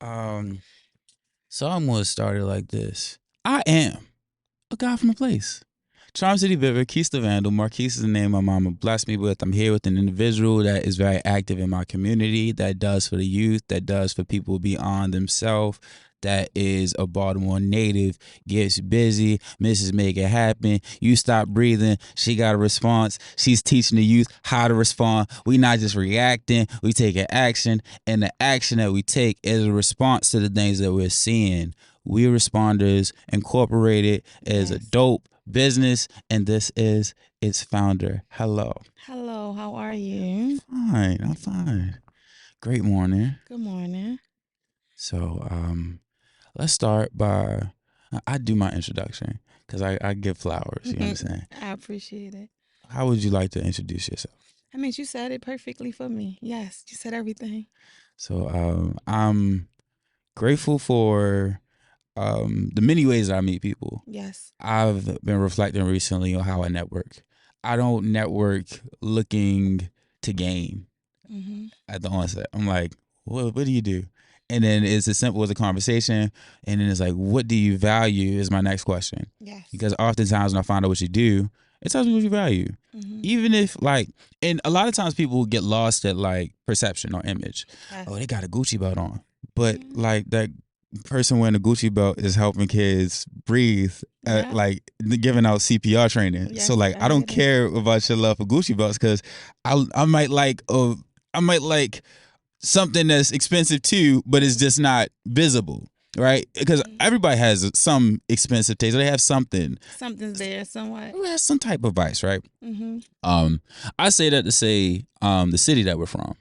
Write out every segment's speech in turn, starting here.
Um, so I'm gonna start it like this. I am a guy from a place. Charm City Bipper, Quis The Vndl. Marquis is the name my mama blessed me with. I'm here with an individual that is very active in my community, that does for the youth, that does for people beyond themselves, that is a Baltimore native, gets busy, misses make it happen. You stop breathing, she got a response. She's teaching the youth how to respond. We not just reacting, we taking action, and the action that we take is a response to the things that we're seeing. We Responders Incorporated is a dope business, and this is its founder. Hello. Hello, how are you? Fine, I'm fine. Great morning. Good morning. So, let's start by I do my introduction because I give flowers. You understand? I appreciate it. How would you like to introduce yourself? I mean, you said it perfectly for me. Yes, you said everything. So, I'm grateful for the many ways that I meet people. Yes. I've been reflecting recently on how I network. I don't network looking to gain at the onset. I'm like, what do you do? And then it's as simple as a conversation. And then it's like, what do you value is my next question. Yes. Because oftentimes when I find out what you do, it tells me what you value. Even if and a lot of times people get lost at like perception or image. Yes. Oh, they got a Gucci belt on. But like that person wearing a Gucci belt is helping kids breathe, like giving out CPR training. Yes, so like I don't care about your love for Gucci belts because I might like something that's expensive too, but it's just not visible, right? Because everybody has some expensive taste. They have something. Something's there somewhat. Who has some type of vice, right? I say that to say the city that we're from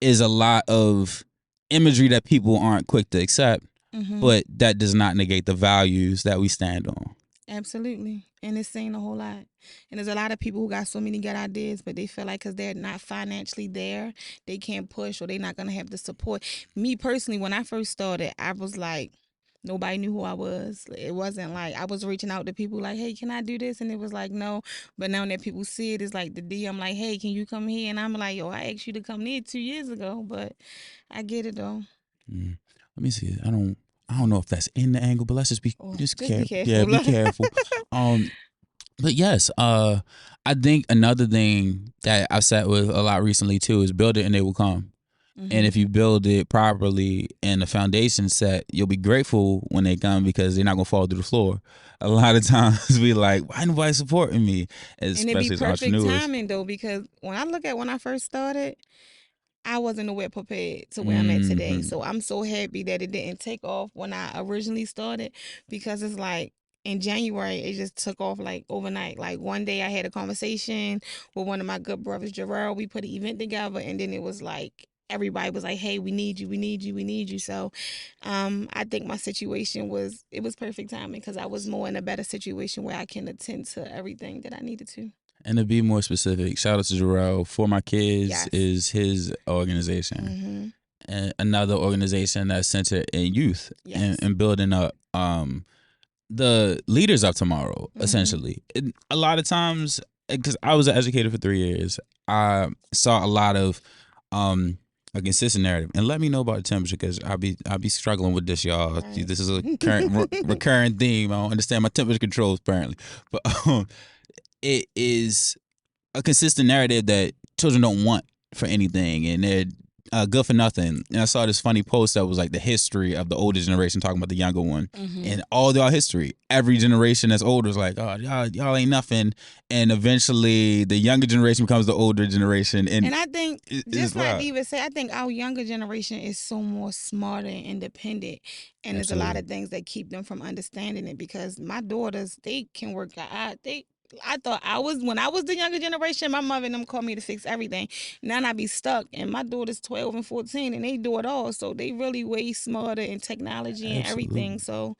is a lot of imagery that people aren't quick to accept, but that does not negate the values that we stand on. Absolutely. And it's saying a whole lot. And there's a lot of people who got so many good ideas, but they feel like because they're not financially there, they can't push or they're not going to have the support. Me personally, when I first started, I was like, nobody knew who I was. It wasn't like I was reaching out to people like, hey, can I do this? And it was like, no. But now that people see it, it's like the DM like, hey, can you come here? And I'm like, yo, I asked you to come here 2 years ago, but I get it though. Let me see. I don't know if that's in the angle, but let's just be just careful. Be careful. Yeah, be careful. But yes, I think another thing that I've sat with a lot recently too is build it and they will come. And if you build it properly and the foundation set, you'll be grateful when they come because they're not gonna fall through the floor. A lot of times we like, why nobody supporting me? Especially and it be as perfect entrepreneurs. timing though, because when I look at when I first started, I wasn't nowhere prepared to where I'm at today. So I'm so happy that it didn't take off when I originally started, because it's like in January, it just took off like overnight. Like one day I had a conversation with one of my good brothers, Gerald. We put an event together, and then it was like everybody was like, hey, we need you, we need you, we need you. So I think my situation was perfect timing because I was more in a better situation where I can attend to everything that I needed to. And to be more specific, shout out to Jarrell. For My Kids is his organization. And another organization that's centered in youth and building up the leaders of tomorrow, essentially. And a lot of times, because I was an educator for 3 years, I saw a lot of a consistent narrative. And let me know about the temperature because I'll be struggling with this, y'all. Right. This is a current recurring theme. I don't understand my temperature controls apparently, but it is a consistent narrative that children don't want for anything, and they're good for nothing. And I saw this funny post that was like the history of the older generation talking about the younger one, and all their history. Every generation that's older is like, oh, y'all ain't nothing, and eventually the younger generation becomes the older generation. And I think, just like Diva said, I think our younger generation is so more smarter and independent, and there's a lot of things that keep them from understanding it. Because my daughters, they can work out. I thought when I was the younger generation, my mother and them called me to fix everything. Now I be stuck, and my daughter's 12 and 14, and they do it all. So they really way smarter in technology and everything. So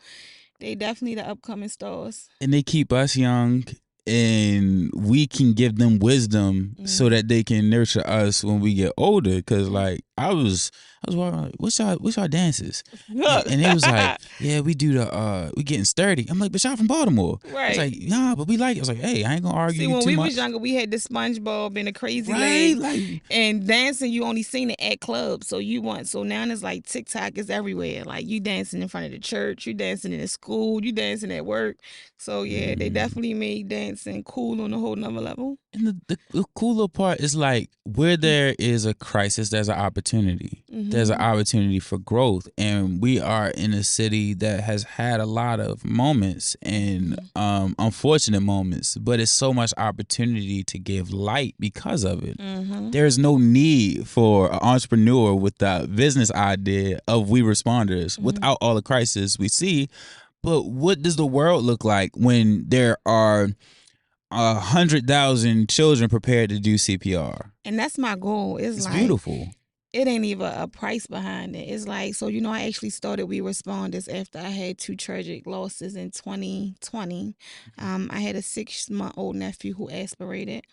they definitely the upcoming stars. And they keep us young, and we can give them wisdom so that they can nurture us when we get older. Because like I was I was walking like, what's y'all dances? And it was like, yeah, we do we getting sturdy. I'm like, but y'all from Baltimore. Right. It's like, nah, but we like it. I was like, hey, I ain't gonna argue too much. See, when we was younger, we had the SpongeBob and the Crazy right, Legs. like, and dancing, you only seen it at clubs. So now it's like TikTok is everywhere. Like you dancing in front of the church, you dancing in the school, you dancing at work. So yeah, they definitely made dancing cool on a whole nother level. And the cooler part is like where there is a crisis, there's an opportunity. There's an opportunity for growth. And we are in a city that has had a lot of moments and unfortunate moments, but it's so much opportunity to give light because of it. There's no need for an entrepreneur with the business idea of we responders without all the crisis we see. But what does the world look like when there are 100,000 children prepared to do CPR? And that's my goal. It's like beautiful. It ain't even a price behind it. It's like, so I actually started We Responders after I had 2 tragic losses in 2020. I had a 6-month-old nephew who aspirated.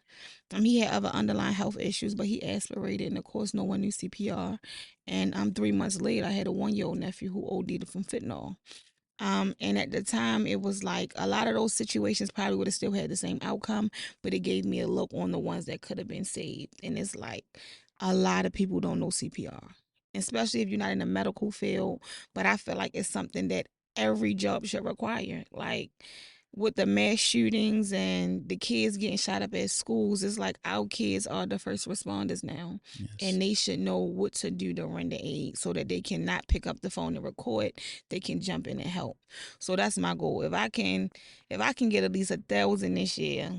He had other underlying health issues, but he aspirated, and of course, no one knew CPR. And 3 months later, I had a 1-year-old nephew who OD'd from fentanyl. And at the time, it was like a lot of those situations probably would have still had the same outcome, but it gave me a look on the ones that could have been saved. And it's like a lot of people don't know CPR, especially if you're not in the medical field. But I feel like it's something that every job should require. Like with the mass shootings and the kids getting shot up at schools, it's like our kids are the first responders now. Yes. And they should know what to do to render aid so that they cannot pick up the phone and record. They can jump in and help. So that's my goal. If I can get at least 1,000 this year,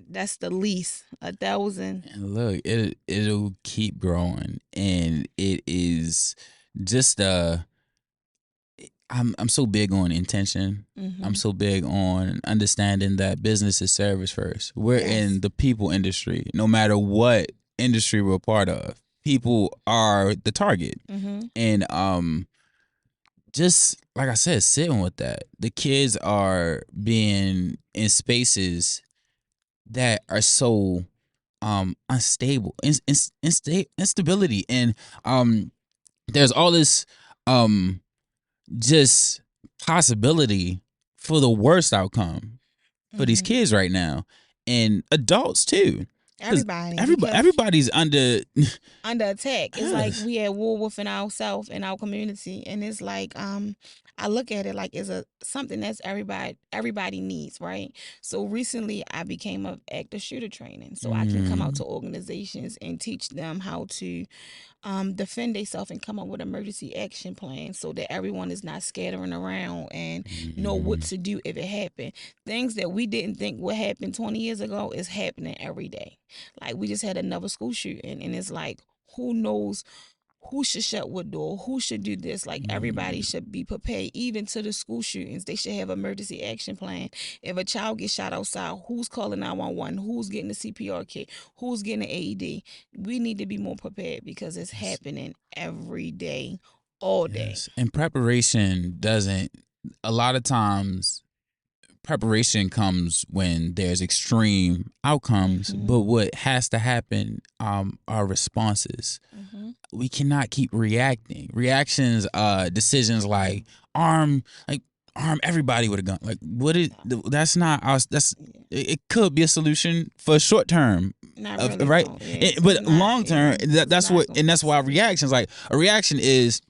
that's the least. 1,000. And look, it'll keep growing, and it is just I'm so big on intention. I'm so big on understanding that business is service first. We're in the people industry. No matter what industry we're part of, people are the target. And just like I said, sitting with that. The kids are being in spaces that are so unstable, instability, and there's all this just possibility for the worst outcome for these kids right now, and adults too. Everybody's under attack. It's like we at war within ourselves and our community, and it's like I look at it like it's something that's everybody needs, right? So recently I became an active shooter training, so I can come out to organizations and teach them how to defend themselves and come up with an emergency action plan so that everyone is not scattering around and know what to do if it happened. Things that we didn't think would happen 20 years ago is happening every day. Like we just had another school shooting, and it's like, who knows who should shut what door, who should do this. Like everybody should be prepared. Even to the school shootings, they should have emergency action plan. If a child gets shot outside, who's calling 911, who's getting the CPR kit, who's getting the AED. We need to be more prepared because it's happening every day, all day. Yes. And preparation doesn't, a lot of times preparation comes when there's extreme outcomes, but what has to happen are responses. We cannot keep reacting. Reactions, decisions like arm everybody with a gun. Like that's not us. It could be a solution for short term, really, right? But long term, that's why reactions, like a reaction is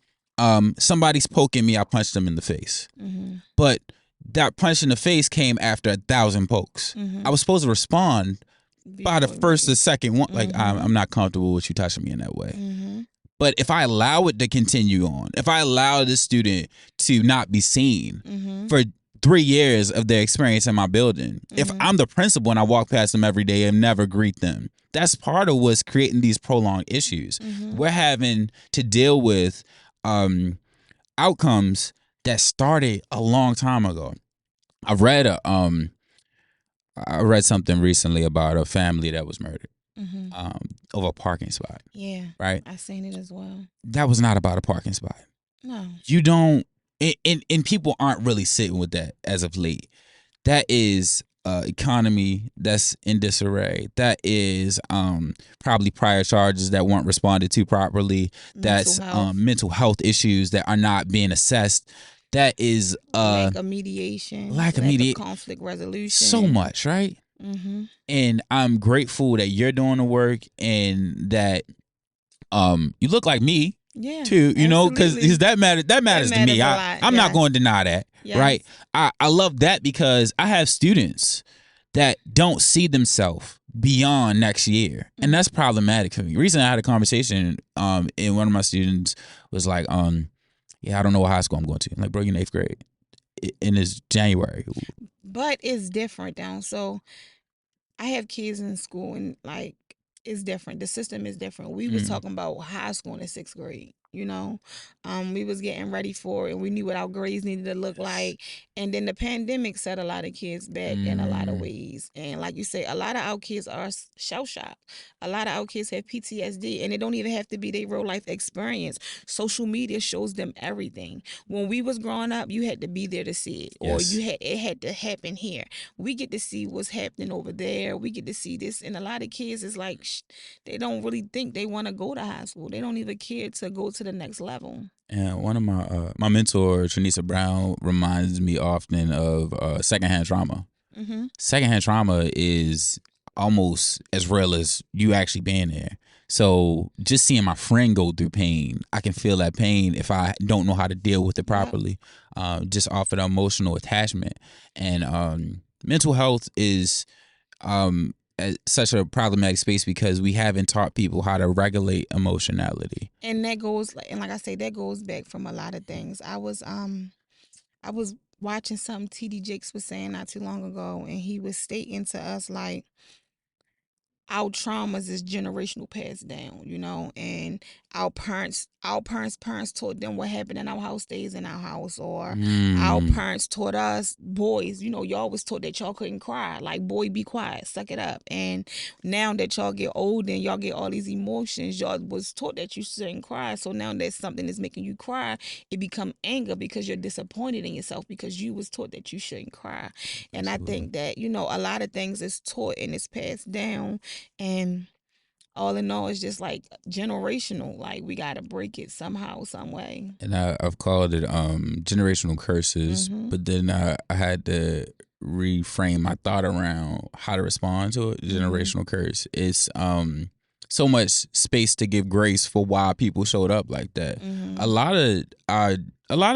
somebody's poking me, I punched them in the face, but that punch in the face came after 1,000 pokes. I was supposed to respond by the first or second one. Like, I'm not comfortable with you touching me in that way. But if I allow it to continue on, if I allow this student to not be seen for 3 years of their experience in my building, if I'm the principal and I walk past them every day and never greet them, that's part of what's creating these prolonged issues. We're having to deal with outcomes that started a long time ago. I read something recently about a family that was murdered over a parking spot. Yeah, right. I seen it as well. That was not about a parking spot. No, you don't, and people aren't really sitting with that as of late. That is economy that's in disarray. That is probably prior charges that weren't responded to properly. That's mental health issues that are not being assessed. That is lack of mediation, lack of conflict resolution. So much, right? Mm-hmm. And I'm grateful that you're doing the work and that you look like me. Yeah, too, you know, because that matters to me. I'm not going to deny that, right? I love that because I have students that don't see themselves beyond next year, and that's problematic for me. Recently, I had a conversation, and one of my students was like, yeah, I don't know what high school I'm going to. I'm like, bro, you're in 8th grade, and it's January. But it's different down. So I have kids in school, and like, it's different. The system is different. We was talking about high school in the 6th grade. You know, we was getting ready for it, and we knew what our grades needed to look like. And then the pandemic set a lot of kids back in a lot of ways. And like you say, a lot of our kids are shell shocked. A lot of our kids have PTSD, and it don't even have to be their real life experience. Social media shows them everything. When we was growing up, you had to be there to see it, or it had to happen here. We get to see what's happening over there. We get to see this, and a lot of kids is like, they don't really think they want to go to high school. They don't even care to go to the next level. And one of my mentor, Tranisa Brown, reminds me often of secondhand trauma. Mm-hmm. Secondhand trauma is almost as real as you actually being there. So just seeing my friend go through pain, I can feel that pain if I don't know how to deal with it properly. Just off of the emotional attachment. And mental health is such a problematic space because we haven't taught people how to regulate emotionality. And that goes, and like I say, that goes back from a lot of things. I was watching something TD Jakes was saying not too long ago, and he was stating to us like, our traumas is generational passed down, you know, and our parents taught them what happened in our house stays in our house, or our parents taught us, boys, you know, y'all was taught that y'all couldn't cry, like, boy, be quiet, suck it up. And now that y'all get older and y'all get all these emotions, y'all was taught that you shouldn't cry. So now that something is making you cry, it become anger because you're disappointed in yourself because you was taught that you shouldn't cry. And I think that, you know, a lot of things is taught and it's passed down. And all in all, it's just like generational. Like, we got to break it somehow, some way. And I've called it generational curses, but then I had to reframe my thought around how to respond to it. Generational curse. It's so much space to give grace for why people showed up like that. A lot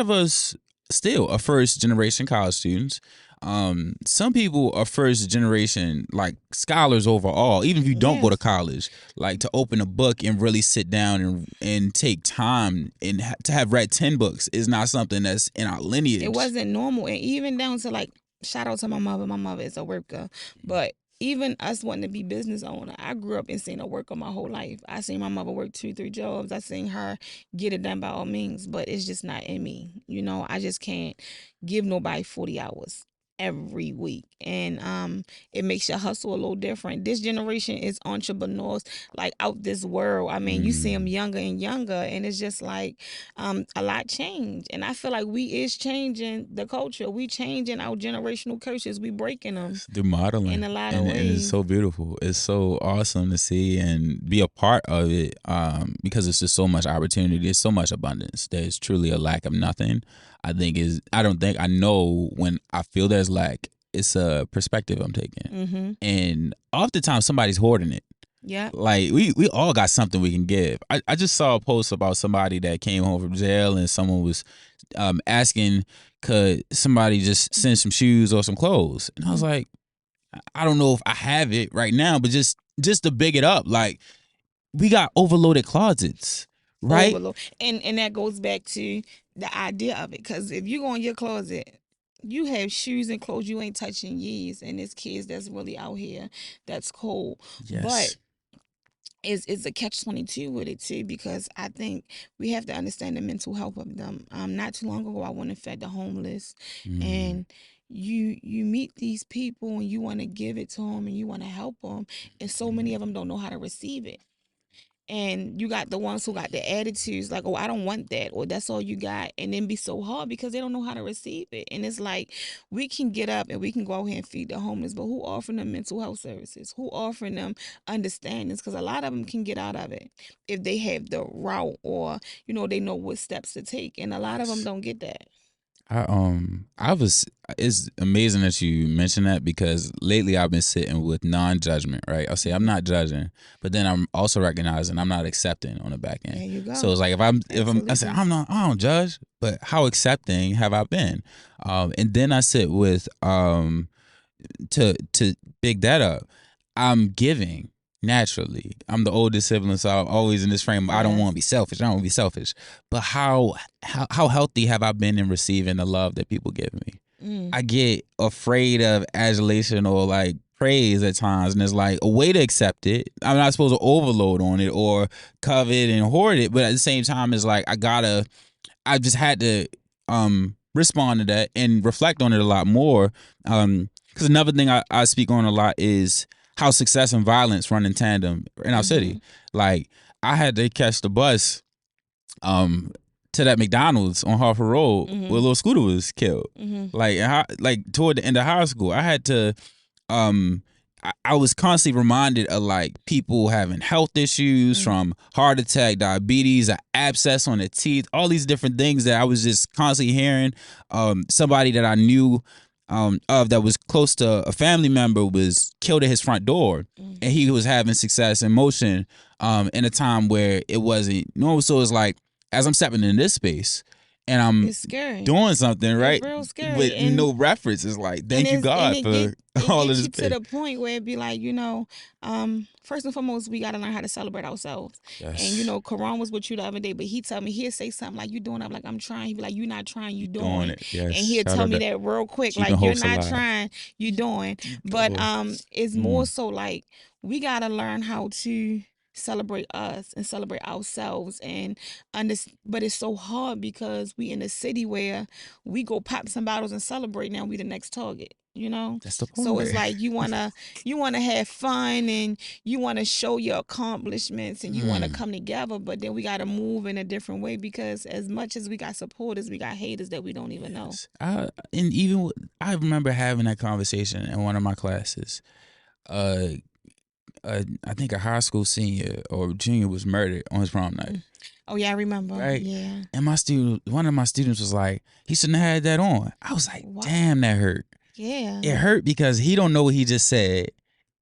of us still are first generation college students. Some people are first generation like scholars overall, even if you don't go to college, like to open a book and really sit down and take time and to have read 10 books is not something that's in our lineage. It wasn't normal. And even down to, like, shout out to my mother is a worker, but even us wanting to be business owner, I grew up and seen her work my whole life. I seen my mother work 2-3 jobs. I seen her get it done by all means, but it's just not in me. You know, I just can't give nobody 40 hours every week, and it makes your hustle a little different. This generation is entrepreneurs like out this world. I mean, you see them younger and younger, and it's just like a lot changed. And I feel like we is changing the culture. We changing our generational curses. We breaking them through modeling in a lot of ways. And it's so beautiful. It's so awesome to see and be a part of it, because it's just so much opportunity. There's so much abundance. There's truly a lack of nothing. I know when I feel there's lack, it's a perspective I'm taking. And oftentimes somebody's hoarding it. Yeah. Like we all got something we can give. I just saw a post about somebody that came home from jail and someone was asking, could somebody just send some shoes or some clothes? And I was like, I don't know if I have it right now, but just to big it up, like, we got overloaded closets. Right. And that goes back to the idea of it. Because if you go in your closet, you have shoes and clothes you ain't touching years, and there's kids that's really out here that's cold. Yes. But it's a catch-22 with it too, because I think we have to understand the mental health of them. Not too long ago, I went and fed the homeless, and you meet these people and you want to give it to them and you want to help them, and so many of them don't know how to receive it. And you got the ones who got the attitudes like, oh, I don't want that, or that's all you got, and then be so hard because they don't know how to receive it. And it's like, we can get up and we can go out here and feed the homeless, but who offering them mental health services? Who offering them understandings? Because a lot of them can get out of it if they have the route, or they know what steps to take, and a lot of them don't get that. It's amazing that you mentioned that, because lately I've been sitting with non-judgment, right? I'll say I'm not judging, but then I'm also recognizing I'm not accepting on the back end. There you go. So it's like, I say I don't judge, but how accepting have I been? And then I sit with to big that up, I'm giving. Naturally, I'm the oldest sibling, so I'm always in this frame. I don't want to be selfish. I don't want to be selfish. But how healthy have I been in receiving the love that people give me? I get afraid of adulation or like praise at times, and it's like a way to accept it. I'm not supposed to overload on it or covet and hoard it, but at the same time, it's like I just had to respond to that and reflect on it a lot more. Because another thing I speak on a lot is how success and violence run in tandem in our city. Like, I had to catch the bus to that McDonald's on Harper Road where little Scooter was killed. Like toward the end of high school, I had to I was constantly reminded of like people having health issues, from heart attack, diabetes, an abscess on the teeth, all these different things that I was just constantly hearing. Somebody that I knew of that was close to a family member was killed at his front door, and he was having success and motion in a time where it wasn't normal. So it's like, as I'm stepping in this space and I'm doing something, right? It's real scary. With no reference. It's like, thank you, God, for all of this. It gets you to the point where it'd be like, first and foremost, we got to learn how to celebrate ourselves. Yes. And, Karan was with you the other day, but he told me, he'll say something like, you doing it? I'm like, I'm trying. He'd be like, you're not trying, you doing it. Yes. And he'll tell me that real quick, like, you're not trying, you doing. But it's more so like, we got to learn how to celebrate us and celebrate ourselves, but it's so hard because we in a city where we go pop some bottles and celebrate. Now we the next target, That's the point. So it's like, you wanna have fun, and you wanna show your accomplishments, and you wanna come together, but then we gotta move in a different way, because as much as we got supporters, we got haters that we don't even know. I remember having that conversation in one of my classes. I think a high school senior or junior was murdered on his prom night. Oh yeah, I remember. Right? Yeah. And one of my students was like, he shouldn't have had that on. I was like, wow. Damn, that hurt. Yeah. It hurt because he don't know what he just said.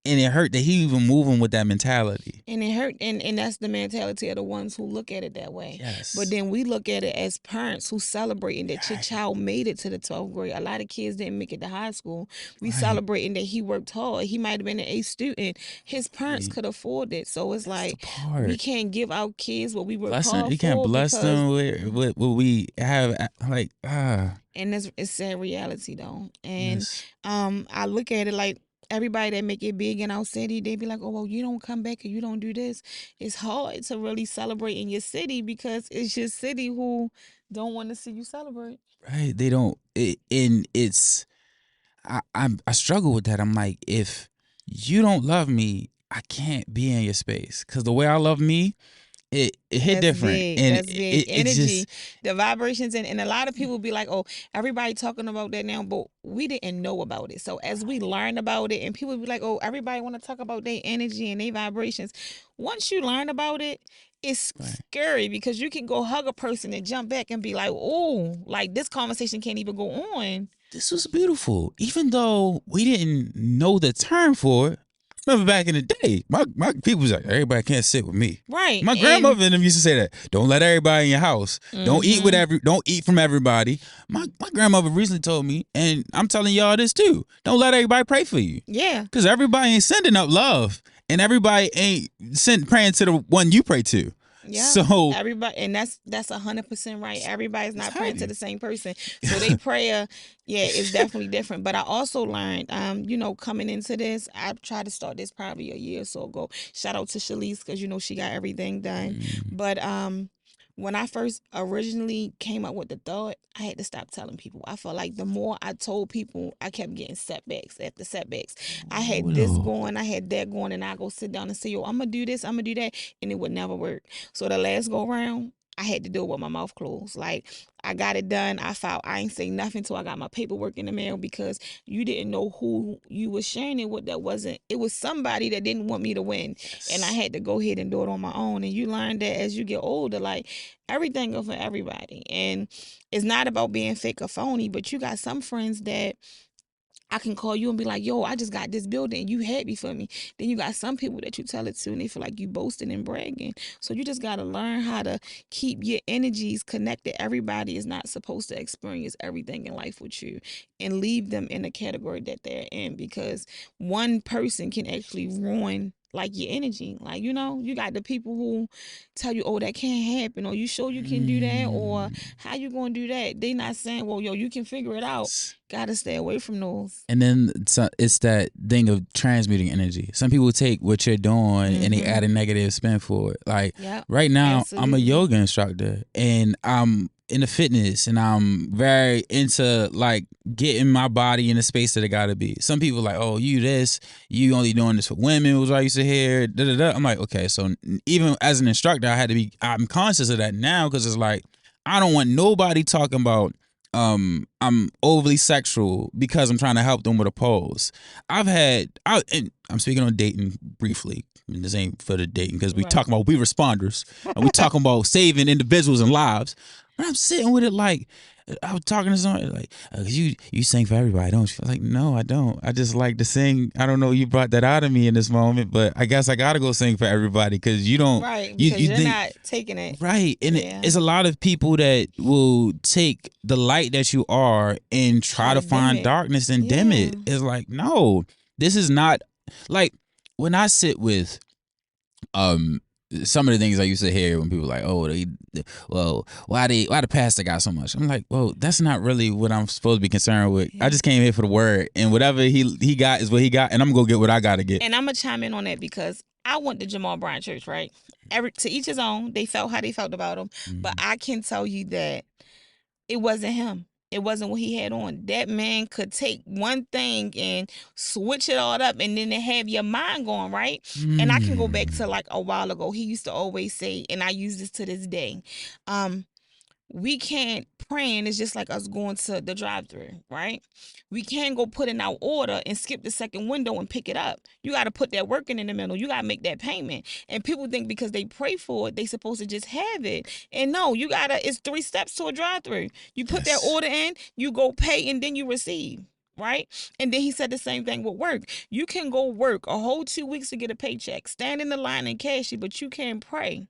And it hurt that he even moving with that mentality. And it hurt, and that's the mentality of the ones who look at it that way. Yes. But then we look at it as parents who celebrating that your child made it to the 12th grade. A lot of kids didn't make it to high school. We celebrating that he worked hard. He might have been an A student. His parents could afford it. So it's like, we can't give our kids what we work hard for. You can't bless them with what we have. Like, And it's sad reality though. And I look at it like, everybody that make it big in our city, they be like, oh, well, you don't come back or you don't do this. It's hard to really celebrate in your city because it's your city who don't want to see you celebrate. Right. They don't. I struggle with that. I'm like, if you don't love me, I can't be in your space. Because the way I love me, it hit different. Big. And that's big. Energy, the vibrations, and a lot of people be like, oh, everybody talking about that now, but we didn't know about it. So as we learn about it, and people be like, oh, everybody want to talk about their energy and their vibrations. Once you learn about it, it's scary because you can go hug a person and jump back and be like, oh, like this conversation can't even go on. This was beautiful. Even though we didn't know the term for it. Remember back in the day, my people was like, everybody can't sit with me. Right. My grandmother and them used to say that. Don't let everybody in your house. Don't eat from everybody. My grandmother recently told me, and I'm telling y'all this too. Don't let everybody pray for you. Yeah. Because everybody ain't sending up love, and everybody ain't praying to the one you pray to. Yeah. So everybody, and that's 100% right. Everybody's not praying to the same person. So they prayer, is definitely different. But I also learned, coming into this, I tried to start this probably a year or so ago. Shout out to Shalise because she got everything done. But when I first originally came up with the thought, I had to stop telling people. I felt like the more I told people, I kept getting setbacks after setbacks. I had this going, I had that going, and I go sit down and say, yo, I'm going to do this, I'm going to do that, and it would never work. So the last go round, I had to do it with my mouth closed. Like, I got it done. I ain't say nothing till I got my paperwork in the mail, because you didn't know who you was sharing it with. That wasn't, it was somebody that didn't want me to win. Yes. And I had to go ahead and do it on my own. And you learn that as you get older, like, everything goes for everybody. And it's not about being fake or phony, but you got some friends that I can call you and be like, yo, I just got this building. You happy for me. Then you got some people that you tell it to and they feel like you boasting and bragging. So you just got to learn how to keep your energies connected. Everybody is not supposed to experience everything in life with you, and leave them in the category that they're in, because one person can actually ruin like your energy. Like, you know, you got the people who tell you, oh, that can't happen, or you sure you can do that, or how you gonna do that? They not saying, well, yo, you can figure it out. Gotta stay away from those. And then it's that thing of transmuting energy. Some people take what you're doing and they add a negative spin for it. Like, right now, I'm a yoga instructor and I'm into fitness, and I'm very into like getting my body in the space that it gotta be. Some people are like, oh, you only doing this for women, was what I used to hear. Da, da, da. I'm like, okay, so even as an instructor, I'm conscious of that now, because it's like, I don't want nobody talking about I'm overly sexual because I'm trying to help them with a pose. And I'm speaking on dating briefly. I mean, this ain't for the dating, because we talking about we responders and we talking about saving individuals and lives. But I'm sitting with it like, I was talking to somebody like, you sing for everybody, don't you? Like, no, I don't. I just like to sing. I don't know, you brought that out of me in this moment, but I guess I gotta go sing for everybody, because you don't. Right, because you're not taking it. Right, and it's a lot of people that will take the light that you are and try to find darkness and dim it. It's like, no, this is not, like, when I sit with some of the things I used to hear when people were like, oh, why the pastor got so much? I'm like, well, that's not really what I'm supposed to be concerned with. I just came here for the word, and whatever he got is what he got, and I'm gonna go get what I gotta get. And I'm gonna chime in on that, because I went to Jamal Bryant Church, right? To each his own. They felt how they felt about him, but I can tell you that it wasn't him. It wasn't what he had on. That man could take one thing and switch it all up, and then have your mind going, right? And I can go back to like a while ago. He used to always say, and I use this to this day, we can't praying is just like us going to the drive-thru, right? We can't go put in our order and skip the second window and pick it up. You got to put that work in the middle. You got to make that payment. And people think because they pray for it, they supposed to just have it. And no, it's 3 steps to a drive-thru. You put that order in, you go pay, and then you receive. Right? And then he said the same thing with work. You can go work a whole 2 weeks to get a paycheck, stand in the line and cash it, but you can't pray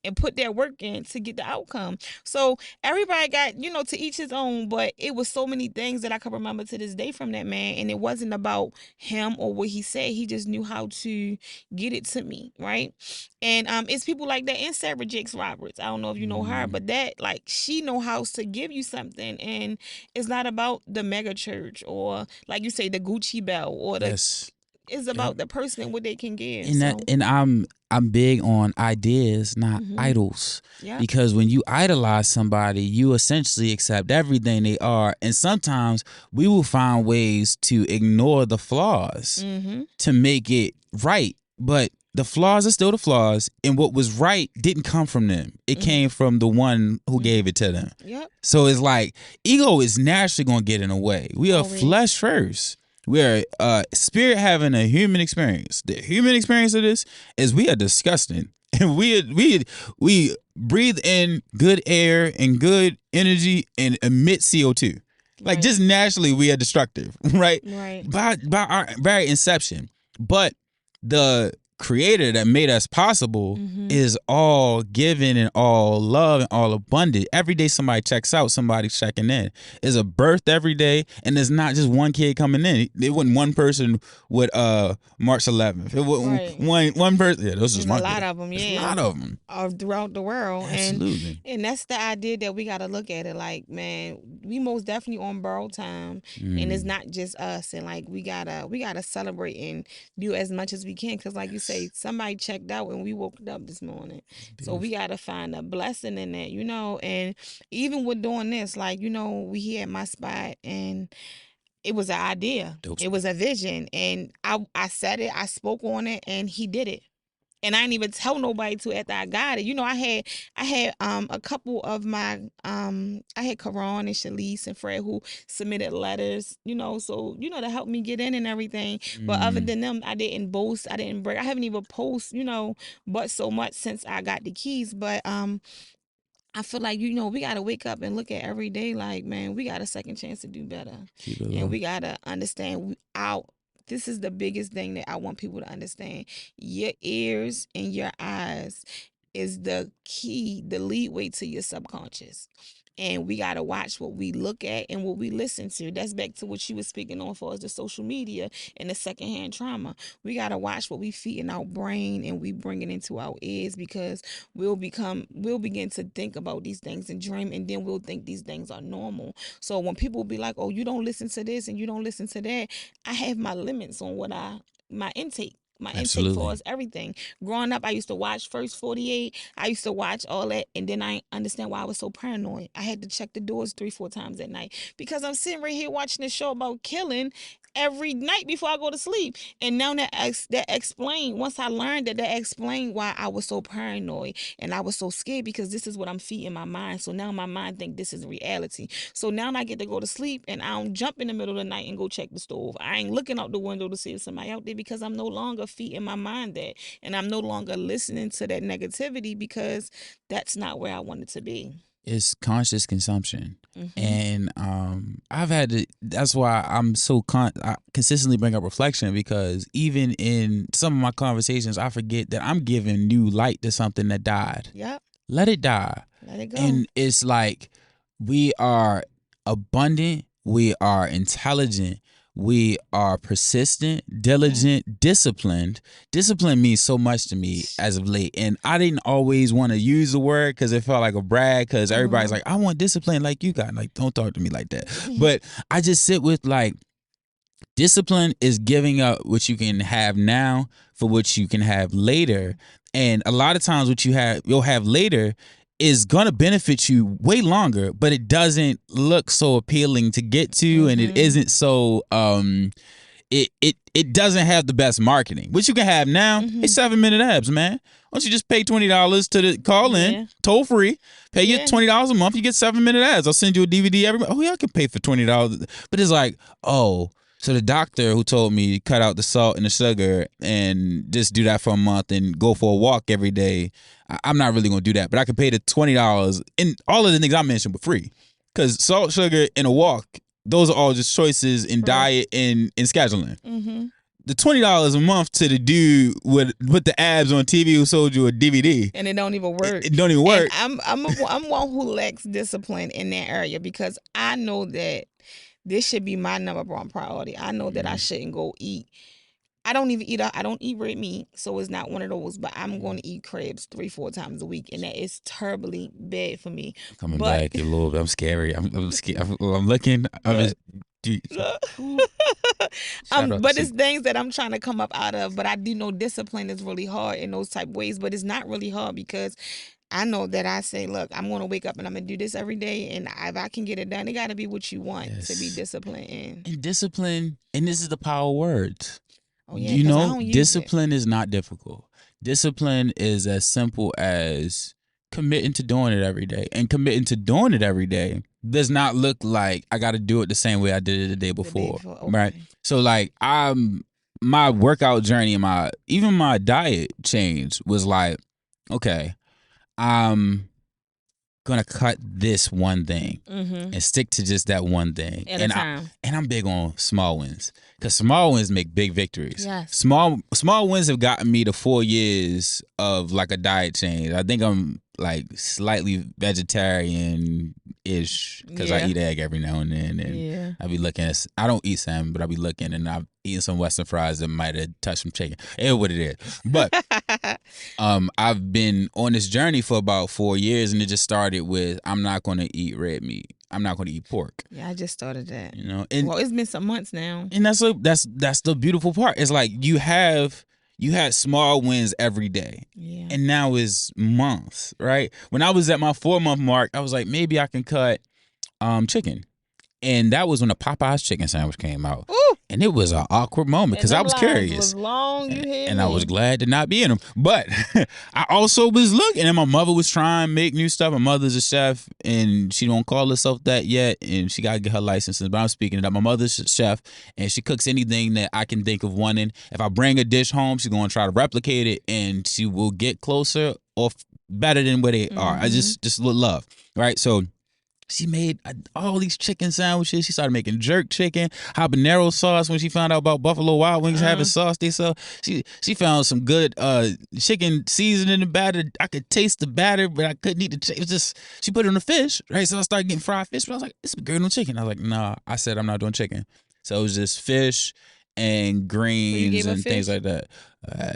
and put their work in to get the outcome. So everybody got, to each his own, but it was so many things that I can remember to this day from that man. And it wasn't about him or what he said. He just knew how to get it to me, right? And it's people like that in Sarah Jakes Roberts. I don't know if you know her, but that, like, she know how to give you something. And it's not about the mega church or, like you say, the Gucci belt or the... Yes. It's about the person and what they can give. And I'm big on ideas, not idols. Yeah. Because when you idolize somebody, you essentially accept everything they are. And sometimes we will find ways to ignore the flaws to make it right. But the flaws are still the flaws, and what was right didn't come from them. It came from the one who gave it to them. Yep. So it's like, ego is naturally going to get in the way. We are flesh first. We are spirit having a human experience. The human experience of this is we are disgusting. And we breathe in good air and good energy and emit CO2. Like, just naturally we are destructive, right? Right. By our very inception. But the creator that made us possible is all giving and all love and all abundant. Every day somebody checks out, somebody's checking in. It's a birth every day, and there's not just one kid coming in. It wasn't one person with March 11th. It wasn't one person. Yeah, those is one. A lot of them. There's a lot of them throughout the world. Absolutely. And that's the idea that we got to look at it like, man, we most definitely on borrowed time, and it's not just us. And like we gotta celebrate and do as much as we can, because like you say somebody checked out and we woke up this morning. So we got to find a blessing in that, you know. And even with doing this, like, you know, we here at my spot and it was an idea. It was a vision. And I said it, I spoke on it, and he did it. And I didn't even tell nobody to after I got it. You know, I had a couple of my I had Karan and Shalise and Fred who submitted letters, you know, so you know, to help me get in and everything. But other than them, I didn't boast, I didn't break, I haven't even post, you know, but so much since I got the keys. But I feel like, you know, we got to wake up and look at every day like, man, we got a second chance to do better. And we got to understand this is the biggest thing that I want people to understand. Your ears and your eyes is the key, the leadway to your subconscious. And we got to watch what we look at and what we listen to. That's back to what you were speaking on for us, the social media and the secondhand trauma. We got to watch what we feed in our brain and we bring it into our ears, because we'll begin to think about these things and dream, and then we'll think these things are normal. So when people be like, oh, you don't listen to this and you don't listen to that, I have my limits on my intake. My intake for us, everything. Growing up, I used to watch First 48. I used to watch all that, and then I understand why I was so paranoid. I had to check the doors 3-4 times at night because I'm sitting right here watching a show about killing every night before I go to sleep. And now that explained, once I learned that explained why I was so paranoid and I was so scared, because this is what I'm feeding my mind. So now my mind think this is reality. So now I get to go to sleep and I don't jump in the middle of the night and go check the stove. I ain't looking out the window to see if somebody out there, because I'm no longer feeding my mind that, and I'm no longer listening to that negativity, because that's not where I want it to be. It's conscious consumption. And I've had to, that's why I'm so I consistently bring up reflection, because even in some of my conversations, I forget that I'm giving new light to something that died. Yep. Let it die. Let it go. And it's like, we are abundant, we are intelligent, we are persistent, diligent, disciplined. Discipline means so much to me as of late. And I didn't always want to use the word because it felt like a brag, because everybody's like, I want discipline like you got. Like, don't talk to me like that. But I just sit with, like, discipline is giving up what you can have now for what you can have later. And a lot of times what you'll have later is going to benefit you way longer, but it doesn't look so appealing to get to, and it isn't so it doesn't have the best marketing. What you can have now, it's 7-minute abs, man. Why don't you just pay $20 to the call in, toll free, pay you $20 a month, you get 7-minute abs. I'll send you a DVD every month. Oh yeah, I can pay for $20. But it's like, oh, so the doctor who told me cut out the salt and the sugar and just do that for a month and go for a walk every day, I'm not really going to do that. But I can pay the $20, and all of the things I mentioned were free. Because salt, sugar, and a walk, those are all just choices in diet and in scheduling. The $20 a month to the dude with the abs on TV who sold you a DVD, and it don't even work. It don't even work. And I'm one who lacks discipline in that area, because I know that this should be my number one priority. I know that I shouldn't go eat. I don't eat red meat, so it's not one of those, but I'm going to eat crabs 3-4 times a week, and that is terribly bad for me. Coming back a little bit. I'm scary. I'm scared. I'm looking. But it's things that I'm trying to come up out of, but I do know discipline is really hard in those type of ways, but it's not really hard, because I know that I say, look, I'm going to wake up and I'm going to do this every day, and if I can get it done, it got to be what you want to be disciplined in. And discipline, and this is the power of words. Oh, yeah, you know, discipline is not difficult. Discipline is as simple as committing to doing it every day. And committing to doing it every day does not look like I got to do it the same way I did it the day before. Right? So, like, my workout journey and even my diet change was like, okay, I'm gonna cut this one thing and stick to just that one thing. At a time. And I'm big on small wins, because small wins make big victories. Yes. Small wins have gotten me to 4 years of like a diet change. I think I'm like slightly vegetarian-ish, because I eat egg every now and then, and I be looking at, I don't eat salmon, but I be looking, and I've eaten some Western fries that might have touched some chicken. It is what it is. But I've been on this journey for about 4 years, and it just started with, I'm not going to eat red meat. I'm not going to eat pork. Yeah, I just started that. You know, well, it's been some months now, and that's the beautiful part. It's like you have you had small wins every day. Yeah. And now it's months, right? When I was at my 4-month mark, I was like, maybe I can cut chicken. And that was when the Popeyes chicken sandwich came out. Ooh. And it was an awkward moment because I was curious. Was long, and I was glad to not be in them. But I also was looking, and my mother was trying to make new stuff. My mother's a chef, and she don't call herself that yet, and she got to get her licenses. But I'm speaking it up. My mother's a chef, and she cooks anything that I can think of wanting. If I bring a dish home, she's going to try to replicate it, and she will get closer or better than where they are. I just love, right? So she made all these chicken sandwiches. She started making jerk chicken, habanero sauce when she found out about Buffalo Wild Wings having sauce they sell. She found some good chicken seasoning in the batter. I could taste the batter, but I couldn't eat the chicken. It was just, she put it on the fish, right? So I started getting fried fish, but I was like, it's good on chicken. I was like, nah, I said I'm not doing chicken. So it was just fish and greens and things like that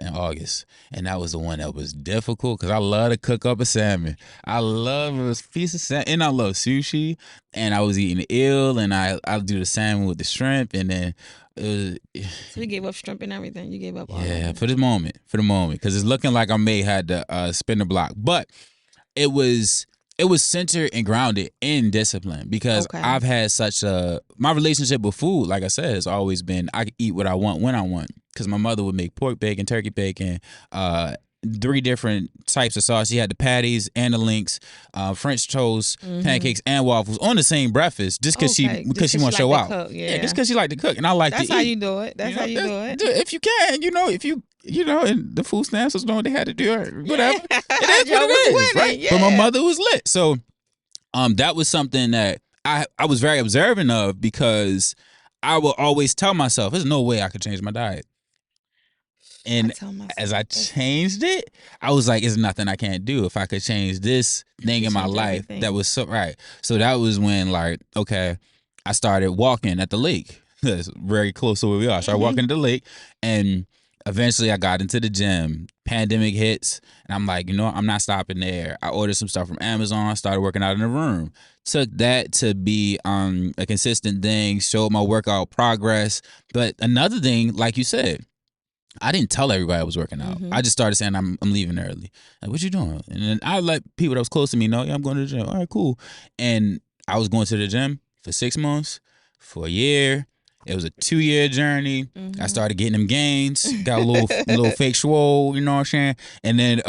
in August. And that was the one that was difficult because I love to cook up a salmon. I love a piece of salmon, and I love sushi. And I was eating eel, and I'll do the salmon with the shrimp, and then so you gave up shrimp and everything. You gave up all yeah, for the moment, because it's looking like I may have to spin the block. But it was centered and grounded in discipline because I've had my relationship with food, like I said, has always been I can eat what I want when I want. Because my mother would make pork bacon, turkey bacon, 3 different types of sauce. She had the patties and the links, French toast, pancakes, and waffles on the same breakfast, just because she want to show out. Yeah, just because she liked to cook, and I like to eat. That's how you do it. That's how you do it. If you can, if you. And the food stamps was doing what they had to do, or whatever. It is what it is, right? Yeah. But my mother was lit. So that was something that I was very observant of because I will always tell myself, there's no way I could change my diet. And as I changed it, I was like, there's nothing I can't do. If I could change this thing in my life, that was so right. So that was when, like, okay, I started walking at the lake. That's very close to where we are. I started walking at the lake, and eventually I got into the gym. Pandemic hits, and I'm like, I'm not stopping there. I ordered some stuff from Amazon, started working out in the room. Took that to be a consistent thing, showed my workout progress. But another thing, like you said, I didn't tell everybody I was working out. I just started saying I'm leaving early. Like, what you doing? And then I let people that was close to me know, yeah, I'm going to the gym. All right, cool. And I was going to the gym for 6 months, for a year. It was a 2-year journey. I started getting them gains. Got a little fake swole, you know what I'm saying? And then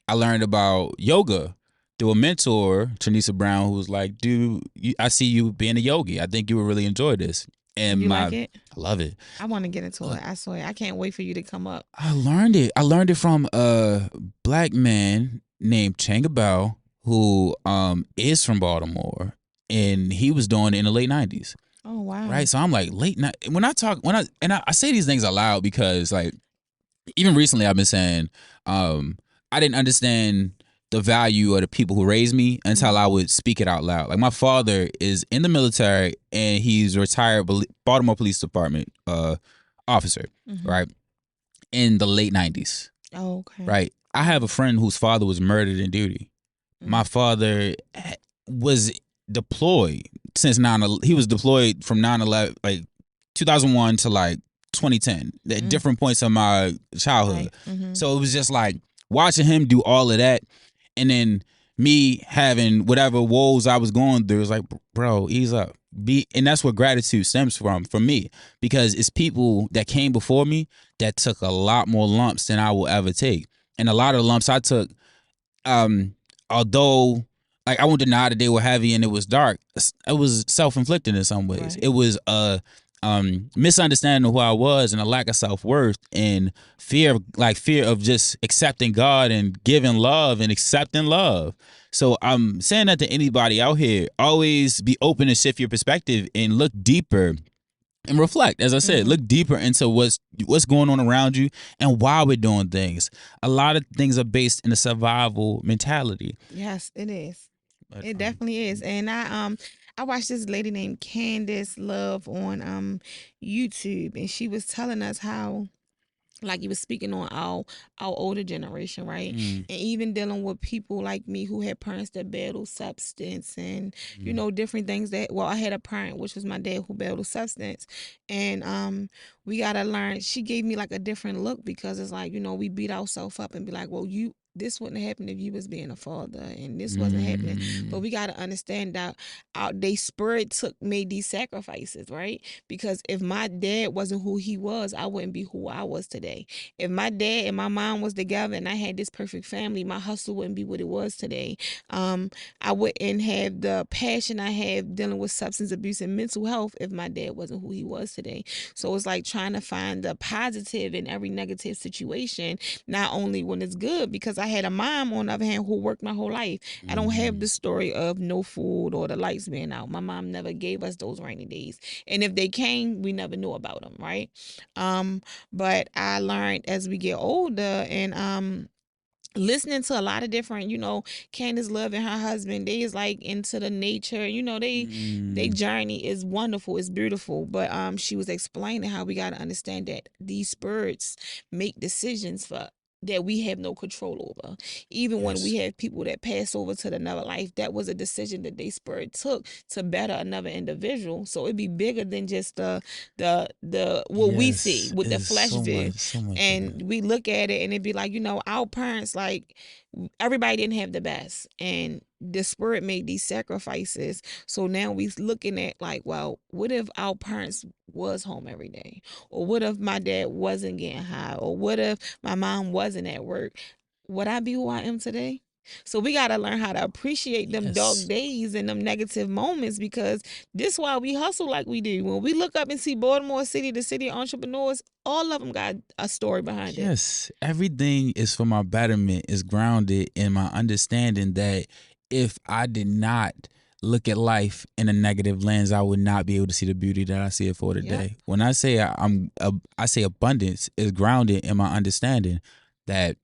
I learned about yoga through a mentor, Tranisa Brown, who was like, dude, I see you being a yogi. I think you would really enjoy this. And you like it? I love it. I want to get into it. I swear. I can't wait for you to come up. I learned it. I learned it from a black man named Changabao, who is from Baltimore. And he was doing it in the late 90s. Oh, wow. Right. So I'm like late night. I say these things aloud because, like, even recently I've been saying I didn't understand the value of the people who raised me until I would speak it out loud. Like, my father is in the military and he's a retired Baltimore Police Department officer, right? In the late 90s. Oh, okay. Right. I have a friend whose father was murdered in duty. My father was deployed since he was deployed from 9/11, like 2001 to like 2010 at different points of my childhood. Right. So it was just like watching him do all of that, and then me having whatever woes I was going through. It was like, bro, ease up. And that's where gratitude stems from for me, because it's people that came before me that took a lot more lumps than I will ever take. And a lot of the lumps I took, although, like, I won't deny that they were heavy and it was dark, it was self-inflicted in some ways. Right. It was a misunderstanding of who I was and a lack of self-worth and fear of just accepting God and giving love and accepting love. So I'm saying that to anybody out here, always be open and shift your perspective and look deeper and reflect. As I said, look deeper into what's going on around you and why we're doing things. A lot of things are based in a survival mentality. Yes, it is. But, it definitely is. And I watched this lady named Candace Love on YouTube, and she was telling us how like you was speaking on our older generation, right? And even dealing with people like me who had parents that battled substance and different things that, well, I had a parent, which was my dad, who battled substance, and we gotta learn. She gave me like a different look, because it's like, we beat ourselves up and be like, well, this wouldn't happen if you was being a father, and this wasn't happening. But we got to understand that they spirit made these sacrifices, right? Because if my dad wasn't who he was, I wouldn't be who I was today. If my dad and my mom was together and I had this perfect family, my hustle wouldn't be what it was today. I wouldn't have the passion I have dealing with substance abuse and mental health if my dad wasn't who he was today. So it's like trying to find the positive in every negative situation, not only when it's good, because I had a mom, on the other hand, who worked my whole life. I don't have the story of no food or the lights being out. My mom never gave us those rainy days. And if they came, we never knew about them, right? But I learned as we get older, and listening to a lot of different, Candace Love and her husband, they is like into the nature, they journey is wonderful, it's beautiful. But she was explaining how we got to understand that these spirits make decisions that we have no control over. Even when we have people that pass over to another life, that was a decision that they spirit took to better another individual. So it'd be bigger than just the what we see with the flesh view. And we look at it and it'd be like, our parents, like, everybody didn't have the best, and the spirit made these sacrifices. So now we looking at like, well, what if our parents was home every day? Or what if my dad wasn't getting high? Or what if my mom wasn't at work? Would I be who I am today? So we got to learn how to appreciate them dark days and them negative moments, because this why we hustle like we do. When we look up and see Baltimore City, the city of entrepreneurs, all of them got a story behind it. Yes, everything is for my betterment, is grounded in my understanding that if I did not look at life in a negative lens, I would not be able to see the beauty that I see it for today. When I say I say abundance is grounded in my understanding that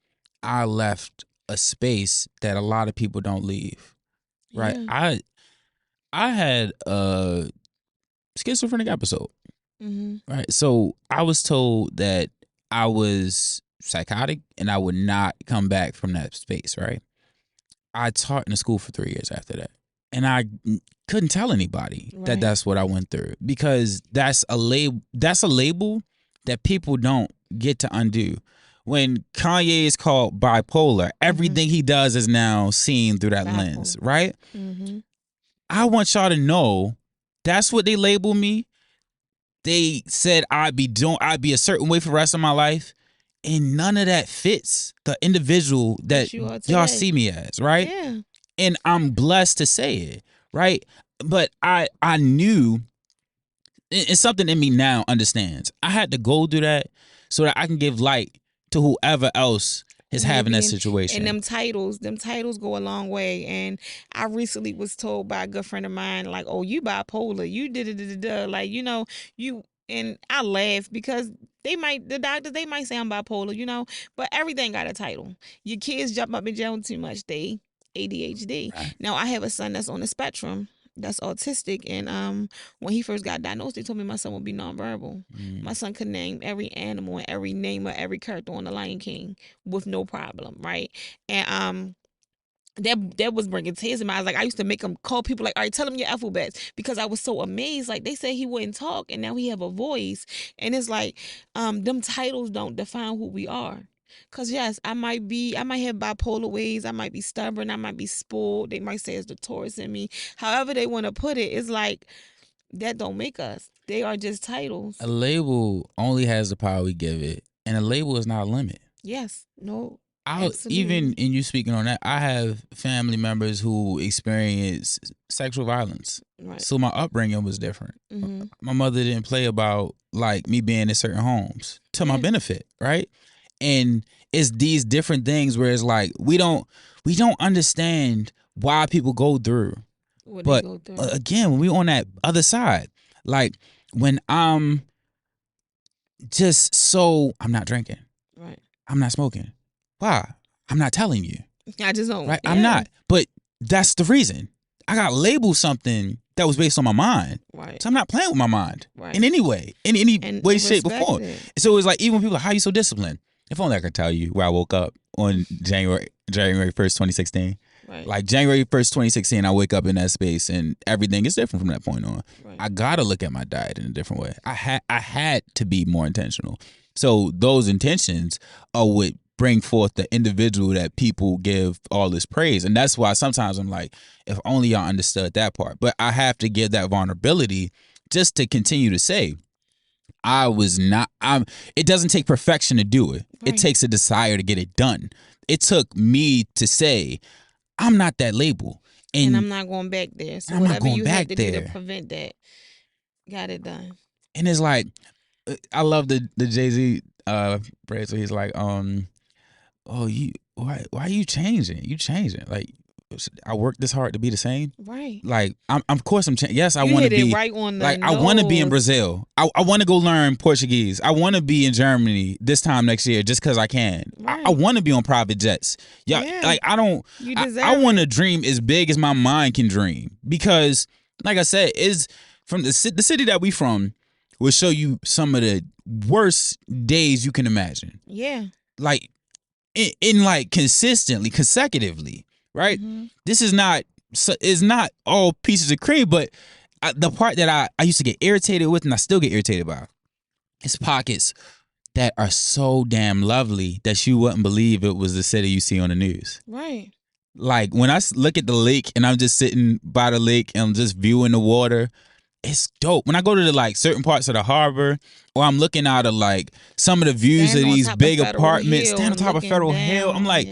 I left a space that a lot of people don't leave. Right? Yeah. I had a schizophrenic episode. Right? So I was told that I was psychotic and I would not come back from that space, right? I taught in a school for 3 years after that. And I couldn't tell anybody that that's what I went through, because that's a label that people don't get to undo. When Kanye is called bipolar, everything he does is now seen through that lens, right? I want y'all to know that's what they label me. They said I'd be a certain way for the rest of my life, and none of that fits the individual that y'all see me as, right? Yeah. And I'm blessed to say it, right? But I knew, and something in me now understands, I had to go through that so that I can give light to whoever else is having that situation. And them titles go a long way. And I recently was told by a good friend of mine, like, oh, you bipolar, you did like, you, and I laugh because the doctors might say I'm bipolar, but everything got a title. Your kids jump up and down too much, they ADHD. Right. Now I have a son that's on the spectrum, that's autistic, and when he first got diagnosed, they told me my son would be nonverbal. My son could name every animal and every name of every character on the Lion King with no problem, right? And that was bringing tears in my eyes. Like, I used to make him call people like, all right, tell him your alphabets, because I was so amazed. Like, they said he wouldn't talk, and now he have a voice. And it's like, them titles don't define who we are. Cause yes, I might have bipolar ways. I might be stubborn. I might be spoiled. They might say it's the Taurus in me. However they want to put it, it's like, that don't make us. They are just titles. A label only has the power we give it, and a label is not a limit. Yes. No. Even in you speaking on that, I have family members who experience sexual violence. Right. So my upbringing was different. My mother didn't play about like me being in certain homes to my benefit, right? And it's these different things where it's like we don't understand why people go through. But again, when we on that other side, like when I'm not drinking, right? I'm not smoking. Why? I'm not telling you. I just don't. Right? Yeah. I'm not. But that's the reason. I got labeled something that was based on my mind. Right. So I'm not playing with my mind right. in any way, in any way, shape, or form. So it's like, even when people are like, how are you so disciplined? If only I could tell you where I woke up on January 1st, 2016. Right. Like January 1st, 2016, I wake up in that space and everything is different from that point on. Right. I gotta look at my diet in a different way. I had to be more intentional. So those intentions are what bring forth the individual that people give all this praise. And that's why sometimes I'm like, if only y'all understood that part. But I have to give that vulnerability just to continue to say, it doesn't take perfection to do it. Right. It takes a desire to get it done. It took me to say, I'm not that label. And I'm not going back there. So whatever you had to do to prevent that, got it done. And it's like, I love the Jay-Z phrase where he's like, oh, why are you changing? You changing. Like, I worked this hard to be the same. Right. Like, of course I'm changing. Yes, I want to be right on the like, nose. I want to be in Brazil. I want to go learn Portuguese. I want to be in Germany this time next year just because I can. Right. I want to be on private jets. Yeah. Like, I don't. I want to dream as big as my mind can dream, because, like I said, is from the city that we from will show you some of the worst days you can imagine. Yeah. Like, in like consistently, consecutively, right? Mm-hmm. This is not all pieces of cream, but the part that I used to get irritated with, and I still get irritated by, is pockets that are so damn lovely that you wouldn't believe it was the city you see on the news. Right. Like, when I look at the lake and I'm just sitting by the lake and I'm just viewing the water, it's dope. When I go to the like certain parts of the harbor, or I'm looking out of like some of the views of these big apartments, stand on top of Federal Hill, I'm like,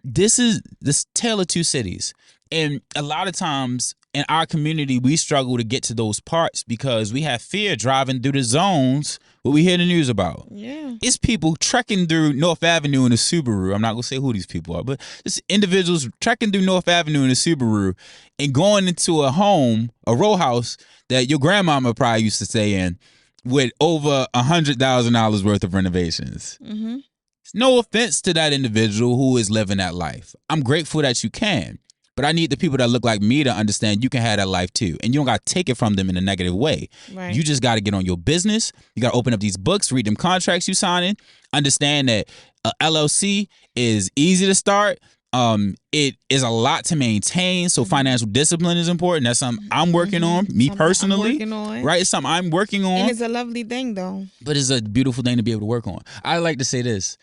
this is this tale of two cities. And a lot of times in our community, we struggle to get to those parts because we have fear driving through the zones what we hear the news about. Yeah. It's people trekking through North Avenue in a Subaru. I'm not going to say who these people are, but it's individuals trekking through North Avenue in a Subaru and going into a home, a row house that your grandmama probably used to stay in with over $100,000 worth of renovations. Mm-hmm. No offense to that individual who is living that life. I'm grateful that you can. But I need the people that look like me to understand you can have that life too. And you don't got to take it from them in a negative way. Right. You just got to get on your business. You got to open up these books, read them contracts you signing, understand that LLC is easy to start. It is a lot to maintain. So financial discipline is important. That's something I'm working on, me personally. Right? It's something I'm working on. And it's a lovely thing though. But it's a beautiful thing to be able to work on. I like to say this.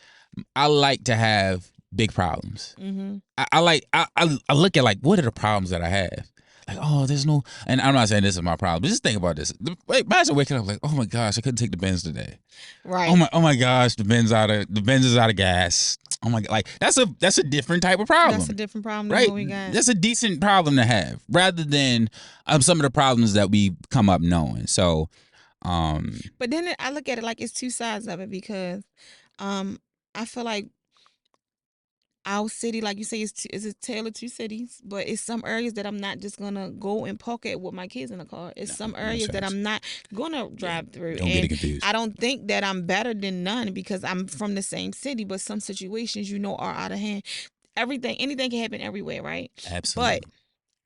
I like to have big problems. Mm-hmm. I look at like, what are the problems that I have? Like, oh, there's no, and I'm not saying this is my problem, but just think about this. Imagine waking up like, oh my gosh, I couldn't take the Benz today. Right. Oh my gosh, the Benz is out of gas. Oh my god, like that's a different type of problem. That's a different problem, right? Than what we got. That's a decent problem to have, rather than some of the problems that we come up knowing. So, but then I look at it like it's two sides of it, because, I feel like our city, like you say, is a tale of two cities, but it's some areas that I'm not just gonna go and park at with my kids in the car. It's some areas that I'm not gonna drive through. Don't get it confused. I don't think that I'm better than none because I'm from the same city, but some situations, are out of hand. Anything can happen everywhere, right? Absolutely. But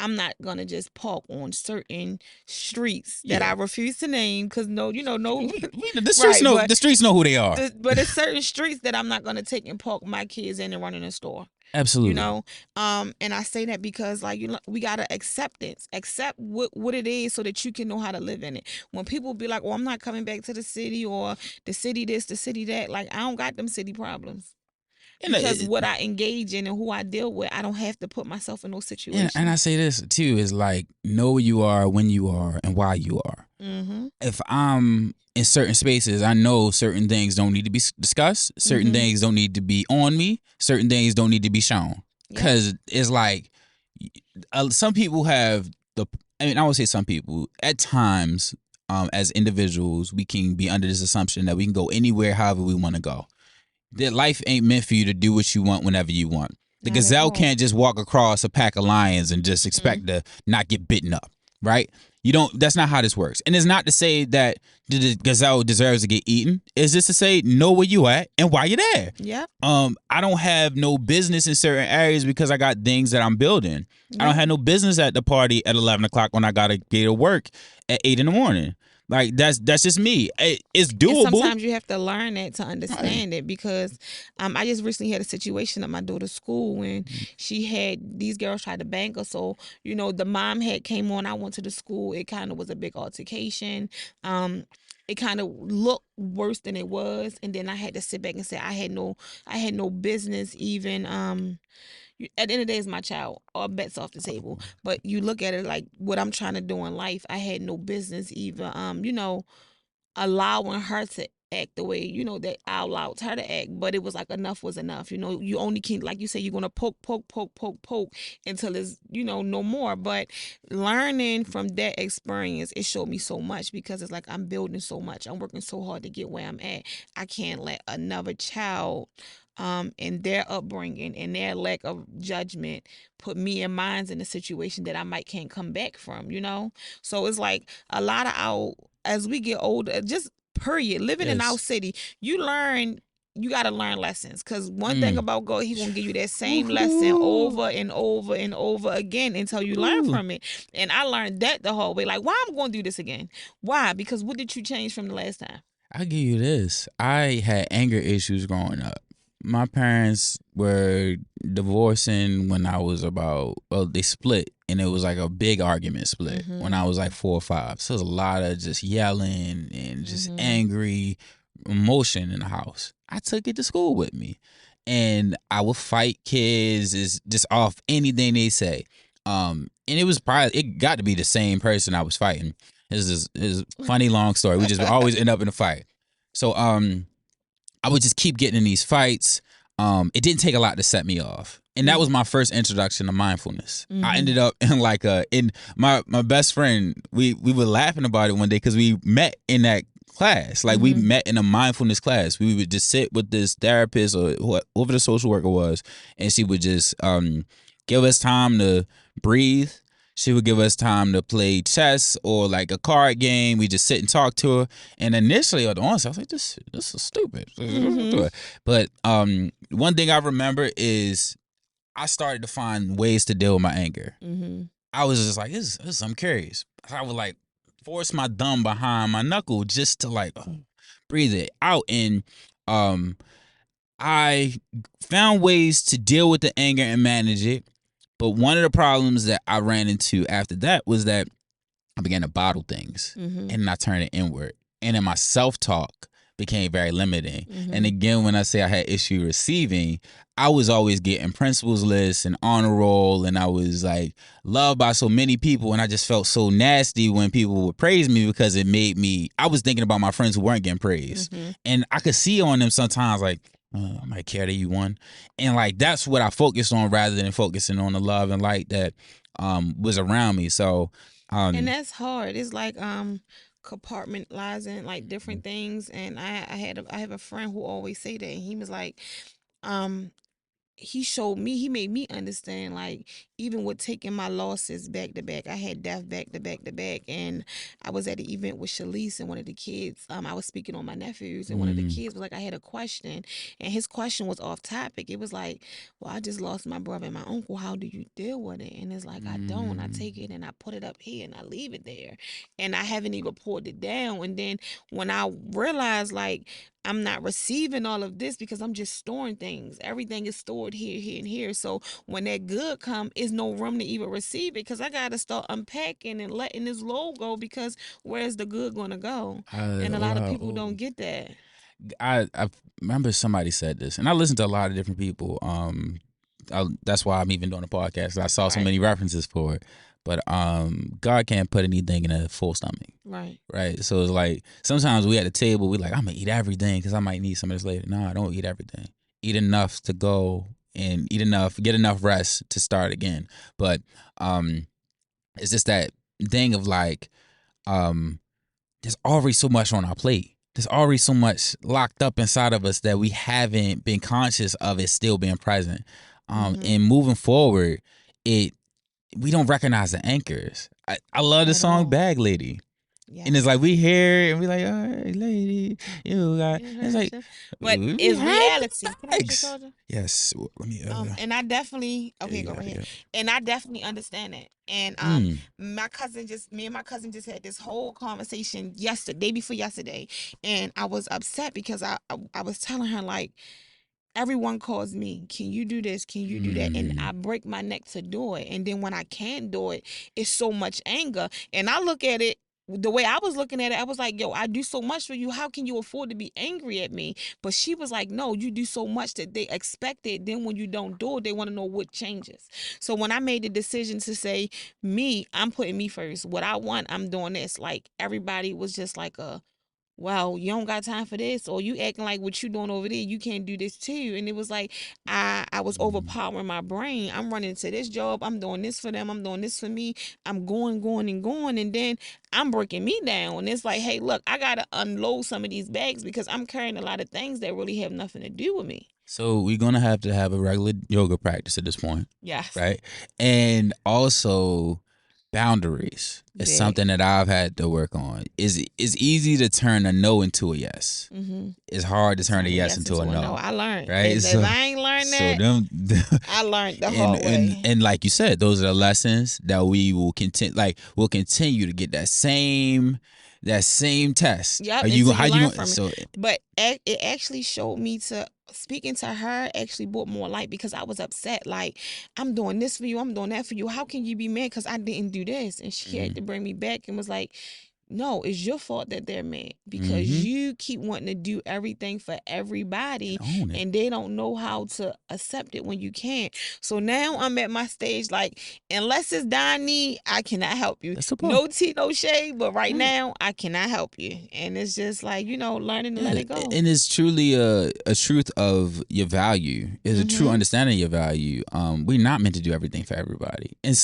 I'm not gonna just park on certain streets that I refuse to name because no. The streets know. The streets know who they are. But it's certain streets that I'm not gonna take and park my kids in and run in a store. Absolutely. And I say that because we gotta accept what it is so that you can know how to live in it. When people be like, "Oh, I'm not coming back to the city," or the city this, the city that, like I don't got them city problems. Because what I engage in and who I deal with, I don't have to put myself in those situations. And I say this too, is like, know who you are, when you are, and why you are. Mm-hmm. If I'm in certain spaces, I know certain things don't need to be discussed. Certain things don't need to be on me. Certain things don't need to be shown. Because it's like, some people have I won't say some people. At times, as individuals, we can be under this assumption that we can go anywhere, however we want to go. That life ain't meant for you to do what you want whenever you want. The gazelle can't just walk across a pack of lions and just expect to not get bitten up, right? You don't. That's not how this works. And it's not to say that the gazelle deserves to get eaten. It's just to say know where you at and why you're there. Yeah. I don't have no business in certain areas because I got things that I'm building. I don't have no business at the party at 11 o'clock when I gotta get to work at 8 in the morning. Like that's just me. It's doable. And sometimes you have to learn that to understand it, because I just recently had a situation at my daughter's school when she had these girls try to bang her. So the mom had came on. I went to the school. It kind of was a big altercation. It kind of looked worse than it was, and then I had to sit back and say I had no business even. At the end of the day, it's my child. All bets off the table. But you look at it like what I'm trying to do in life. I had no business even, allowing her to act the way, that I allowed her to act. But it was like enough was enough. You only can, like you say, you're going to poke until it's, no more. But learning from that experience, it showed me so much, because it's like I'm building so much. I'm working so hard to get where I'm at. I can't let another child and their upbringing and their lack of judgment put me and mine in a situation that I might can't come back from, So it's like a lot of as we get older, just period, living in our city, you got to learn lessons, because one thing about God, He gonna give you that same lesson over and over and over again until you learn from it. And I learned that the whole way. Like, why I'm gonna do this again? Why? Because what did you change from the last time? I'll give you this. I had anger issues growing up. My parents were divorcing when I was they split, and it was like a big argument split when I was like 4 or 5. So there's a lot of just yelling and just angry emotion in the house. I took it to school with me, and I would fight kids is just off anything they say. And it got to be the same person I was fighting. It's a funny long story. We just always end up in a fight. So I would just keep getting in these fights. It didn't take a lot to set me off. And that was my first introduction to mindfulness. I ended up in my best friend, we were laughing about it one day because we met in that class. Like we met in a mindfulness class. We would just sit with this therapist or whoever the social worker was, and she would just give us time to breathe. She would give us time to play chess or like a card game. We just sit and talk to her. And initially, at the onset, I was like, this is stupid. But one thing I remember is I started to find ways to deal with my anger. I was just like, I'm curious. I would like force my thumb behind my knuckle just to like breathe it out. And I found ways to deal with the anger and manage it. But one of the problems that I ran into after that was that I began to bottle things, and then I turned it inward. And then my self-talk became very limiting. And again, when I say I had issue receiving, I was always getting principals lists and honor roll, and I was like loved by so many people, and I just felt so nasty when people would praise me because it made me, I was thinking about my friends who weren't getting praised. And I could see on them sometimes like, I might care that you won. And like that's what I focused on rather than focusing on the love and light that was around me. So and that's hard. It's like compartmentalizing like different things. And I have a friend who always say that, and he was like, he made me understand, like, even with taking my losses back to back, I had death back to back to back. And I was at an event with Shalice and one of the kids. I was speaking on my nephews, and one of the kids was like, I had a question, and his question was off topic. It was like, well, I just lost my brother and my uncle. How do you deal with it? And it's like, I don't. I take it and I put it up here and I leave it there. And I haven't even poured it down. And then when I realized, like, I'm not receiving all of this because I'm just storing things. Everything is stored here, here, and here. So when that good come, it's no room to even receive it, because I got to start unpacking and letting this load go, because where's the good going to go? And a lot of people don't get that. I remember somebody said this, and I listened to a lot of different people. That's why I'm even doing a podcast. I saw so many references for it. But God can't put anything in a full stomach. Right. So it's like sometimes we at the table, we like, I'm gonna eat everything because I might need some of this later. No, I don't eat everything. Eat enough to go and get enough rest to start again. But it's just that thing of like, there's already so much on our plate. There's already so much locked up inside of us that we haven't been conscious of it still being present. And moving forward, we don't recognize the anchors. I love the song Bag Lady. Yeah. And it's like we hear it and we like, all right, lady, you got. It's like, but it's reality. Can I get your charger? Yes. Let me. And I definitely go right here. And I definitely understand that. And me and my cousin just had this whole conversation day before yesterday, and I was upset because I was telling her like, everyone calls me, can you do this? Can you do that? And I break my neck to do it. And then when I can't do it, it's so much anger. And I look at it the way I was looking at it, I was like, yo, I do so much for you. How can you afford to be angry at me? But she was like, no, you do so much that they expect it. Then when you don't do it, they want to know what changes. So when I made the decision to say, I'm putting me first. What I want, I'm doing this. Like, everybody was just like well, you don't got time for this, or you acting like what you doing over there, you can't do this too. And it was like I was overpowering my brain. I'm running to this job, I'm doing this for them, I'm doing this for me, I'm going, and then I'm breaking me down. And it's like, hey, look, I gotta unload some of these bags because I'm carrying a lot of things that really have nothing to do with me. So we're gonna have to have a regular yoga practice at this point. Yes. Right? And also boundaries is something that I've had to work on. It's easy to turn a no into a yes. It's hard to turn a yes into a no. I learned. Right? So, if I ain't learned that, I learned the hard way. And like you said, those are the lessons that we will continue to get that same test. Yep. But it actually showed me to speaking to her actually brought more light because I was upset. Like, I'm doing this for you, I'm doing that for you. How can you be mad because I didn't do this? And she had to bring me back and was like, no, it's your fault that they're mad because you keep wanting to do everything for everybody and they don't know how to accept it when you can't. So now I'm at my stage, like, unless it's Donnie, I cannot help you. No tea, no shade, but right now I cannot help you. And it's just like, learning to let it go. And it's truly a truth of your value. It's a true understanding of your value. We're not meant to do everything for everybody. And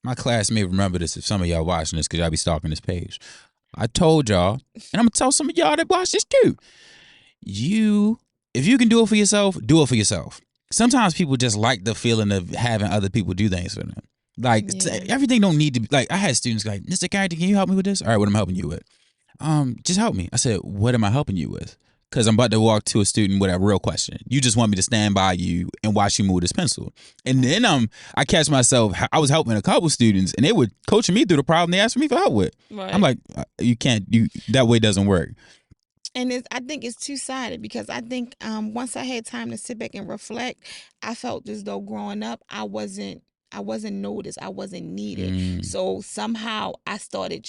my class may remember this if some of y'all watching this because y'all be stalking this page. I told y'all, and I'm going to tell some of y'all that watch this too. If you can do it for yourself, do it for yourself. Sometimes people just like the feeling of having other people do things for them. Like, everything don't need to be, like, I had students like, Mr. Character, can you help me with this? All right, what am I helping you with? Just help me. I said, what am I helping you with? Because I'm about to walk to a student with a real question. You just want me to stand by you and watch you move this pencil. And then I catch myself, I was helping a couple students and they were coaching me through the problem they asked me for help with. Right. I'm like, that way doesn't work. And I think it's two-sided because I think once I had time to sit back and reflect, I felt as though growing up, I wasn't noticed. I wasn't needed. So somehow I started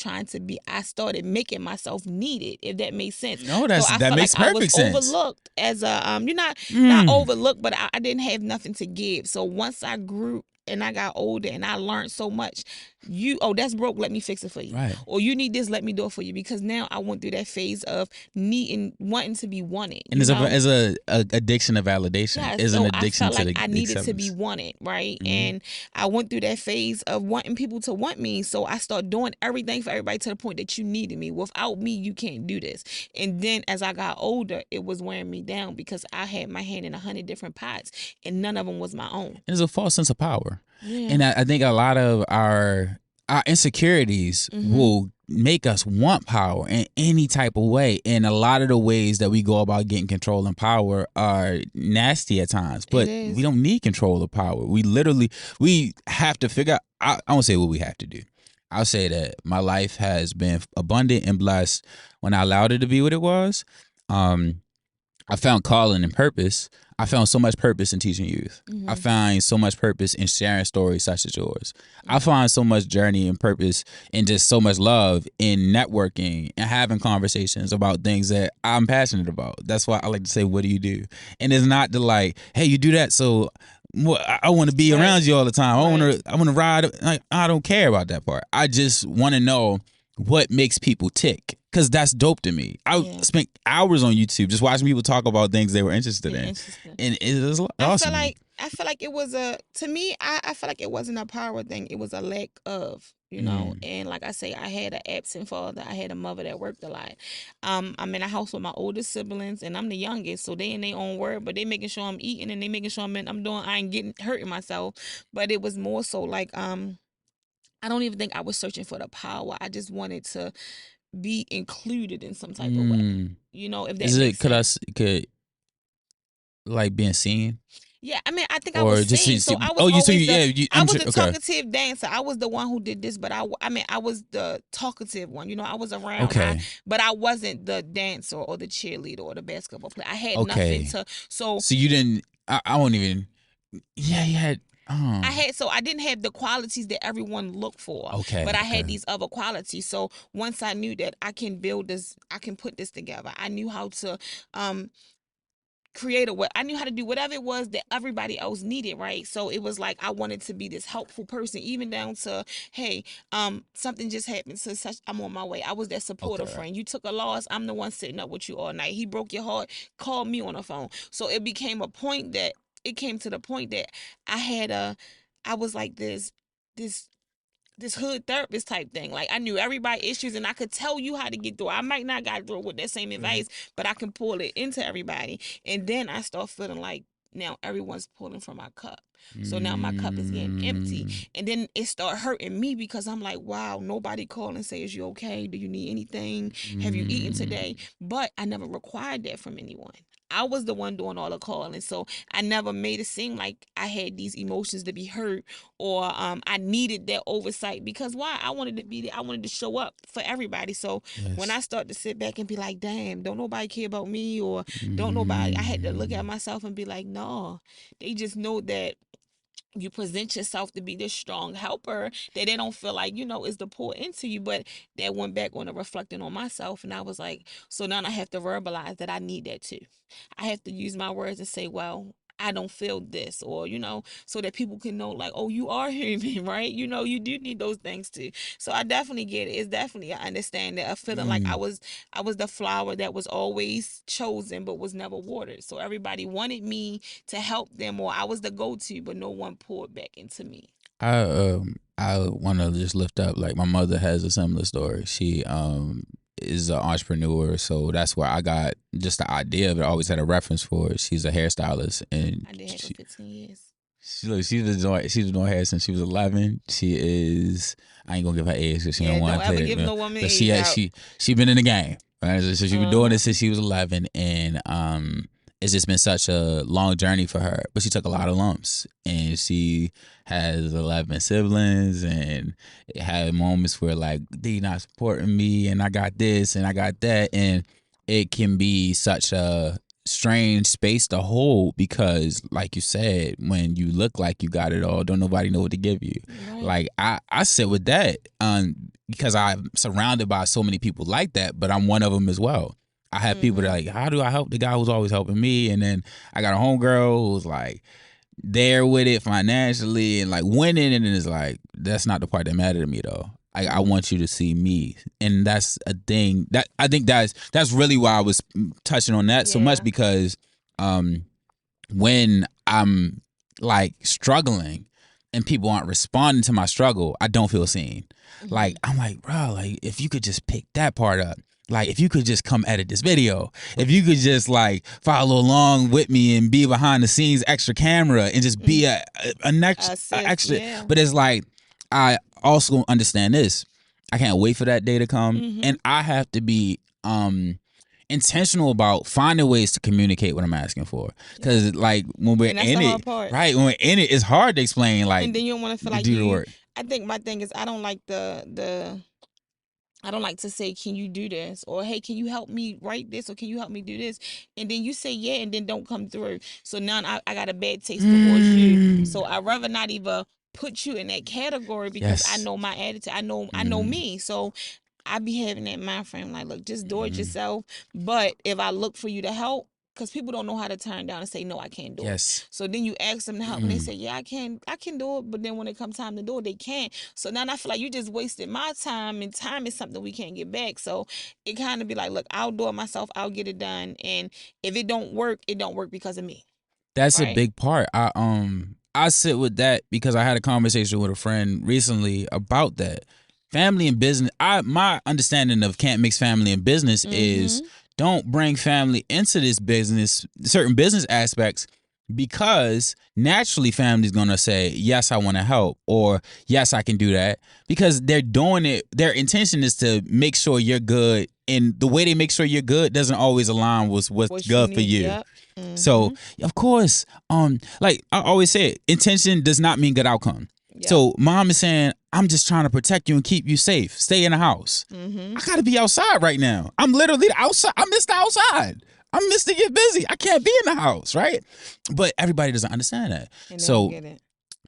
making myself needed, if that makes sense. No, that makes perfect sense. I was overlooked as a, not overlooked, but I didn't have nothing to give. So once I grew and I got older and I learned so much, that's broke, let me fix it for you. Right. Or you need this, let me do it for you. Because now I went through that phase of wanting to be wanted. And it's a addiction of validation. Yeah, it's so an addiction I felt like I needed acceptance. to be wanted, right? And I went through that phase of wanting people to want me. So I started doing everything for everybody to the point that you needed me. Without me, you can't do this. And then as I got older, it was wearing me down because I had my hand in 100 different pots and none of them was my own. It's a false sense of power. Yeah. And I think a lot of our insecurities will make us want power in any type of way. And a lot of the ways that we go about getting control and power are nasty at times. But we don't need control or power. We have to figure out, I won't say what we have to do. I'll say that my life has been abundant and blessed when I allowed it to be what it was. I found calling and purpose. I found so much purpose in teaching youth. I find so much purpose in sharing stories such as yours. I find so much journey and purpose and just so much love in networking and having conversations about things that I'm passionate about. That's why I like to say, what do you do? And it's not to like, hey, you do that, so I want to be around you all the time. I want to ride. I don't care about that part. I just want to know what makes people tick. Because that's dope to me. I spent hours on YouTube just watching people talk about things they were interested in. And it was awesome. I feel like I feel like it was to me, I feel like it wasn't a power thing. It was a lack of, and like I say, I had an absent father. I had a mother that worked a lot. I'm in a house with my older siblings, and I'm the youngest, so they in their own word, but they making sure I'm eating, and they making sure I ain't getting hurting myself. But it was more so like, I don't even think I was searching for the power. I just wanted to be included in some type of way. If that makes sense. Could like being seen? Yeah, I mean, I think I was Or just seen. So I was I I'm was sure. the Okay. talkative dancer. I was the one who did this, but I mean, I was the talkative one. I was around. Okay. But I wasn't the dancer or the cheerleader or the basketball player. I had nothing Okay. to. So you didn't. I won't even. Yeah, you had. I didn't have the qualities that everyone looked for. Okay. But I had these other qualities. So once I knew that I can build this, I can put this together. I knew how to create I knew how to do whatever it was that everybody else needed, right? So it was like I wanted to be this helpful person, even down to, hey, something just happened, so such I'm on my way. I was that supportive friend. You took a loss, I'm the one sitting up with you all night. He broke your heart, call me on the phone. So it became a point that it came to the point that I was like this hood therapist type thing. Like I knew everybody's issues and I could tell you how to get through. I might not got through with that same advice, but I can pull it into everybody. And then I start feeling like now everyone's pulling from my cup. So now my cup is getting empty. And then it start hurting me because I'm like, wow, nobody call and say, is you okay? Do you need anything? Have you eaten today? But I never required that from anyone. I was the one doing all the calling. So I never made it seem like I had these emotions to be hurt or I needed that oversight because why? I wanted to be there. I wanted to show up for everybody. So when I start to sit back and be like, damn, don't nobody care about me or don't nobody, I had to look at myself and be like, no, they just know that you present yourself to be this strong helper that they don't feel like, is to pour into you. But that went back on the reflecting on myself. And I was like, so now I have to verbalize that I need that too. I have to use my words and say, well, I don't feel this, or, so that people can know like, oh, you are human, right? You do need those things too. So I definitely get it. It's definitely, I understand that, a feeling like I was the flower that was always chosen, but was never watered. So everybody wanted me to help them, or I was the go-to, but no one poured back into me. I want to just lift up, like, my mother has a similar story. She is an entrepreneur, so that's where I got just the idea of it. I always had a reference for it. She's a hairstylist, and I did have for 15 years. She's been doing hair since she was 11. She is. I ain't gonna give her age because she don't want to play. Don't ever give no woman age she been in the game. Right? So she been doing it since she was 11, and it's just been such a long journey for her. But she took a lot of lumps, and she has 11 siblings, and it had moments where like they not supporting me, and I got this and I got that, and it can be such a strange space to hold because, like you said, when you look like you got it all, don't nobody know what to give you. Right. Like I sit with that because I'm surrounded by so many people like that, but I'm one of them as well. I have people that are like, how do I help the guy who's always helping me? And then I got a homegirl who's like there with it financially and like winning, and then it's like, that's not the part that mattered to me though. I want you to see me, and that's a thing that I think that's really why I was touching on that so much, because when I'm like struggling and people aren't responding to my struggle, I don't feel seen. Like I'm like, bro, like if you could just pick that part up. Like, if you could just come edit this video, if you could just like follow along with me and be behind the scenes, extra camera, and just be a extra. Yeah. But it's like, I also understand this. I can't wait for that day to come, and I have to be intentional about finding ways to communicate what I'm asking for. Because like when we're in it, right? When we're in it, it's hard to explain. Like, and then you don't want to feel like do the work. I think my thing is I don't like I don't like to say, can you do this? Or, hey, can you help me write this? Or can you help me do this? And then you say, yeah, and then don't come through. So now I got a bad taste towards you. So I'd rather not even put you in that category because I know my attitude. I know me. So I be having that mind frame like, look, just do it yourself. But if I look for you to help, because people don't know how to turn down and say, no, I can't do it. So then you ask them to help and they say, yeah, I can do it. But then when it comes time to do it, they can't. So now I feel like you just wasted my time, and time is something we can't get back. So it kind of be like, look, I'll do it myself. I'll get it done. And if it don't work, it don't work because of me. That's right? A big part. I sit with that because I had a conversation with a friend recently about that. Family and business. My understanding of can't mix family and business is don't bring family into this business, certain business aspects, because naturally family's gonna say, yes, I want to help, or yes, I can do that, because they're doing it. Their intention is to make sure you're good, and the way they make sure you're good doesn't always align with what's good for you. Yep. So of course, like I always say, intention does not mean good outcome. Yep. So mom is saying, I'm just trying to protect you and keep you safe. Stay in the house. I gotta be outside right now. I'm literally outside. I'm Mr. Outside. I'm Mr. Get Busy. I can't be in the house, right? But everybody doesn't understand that. And so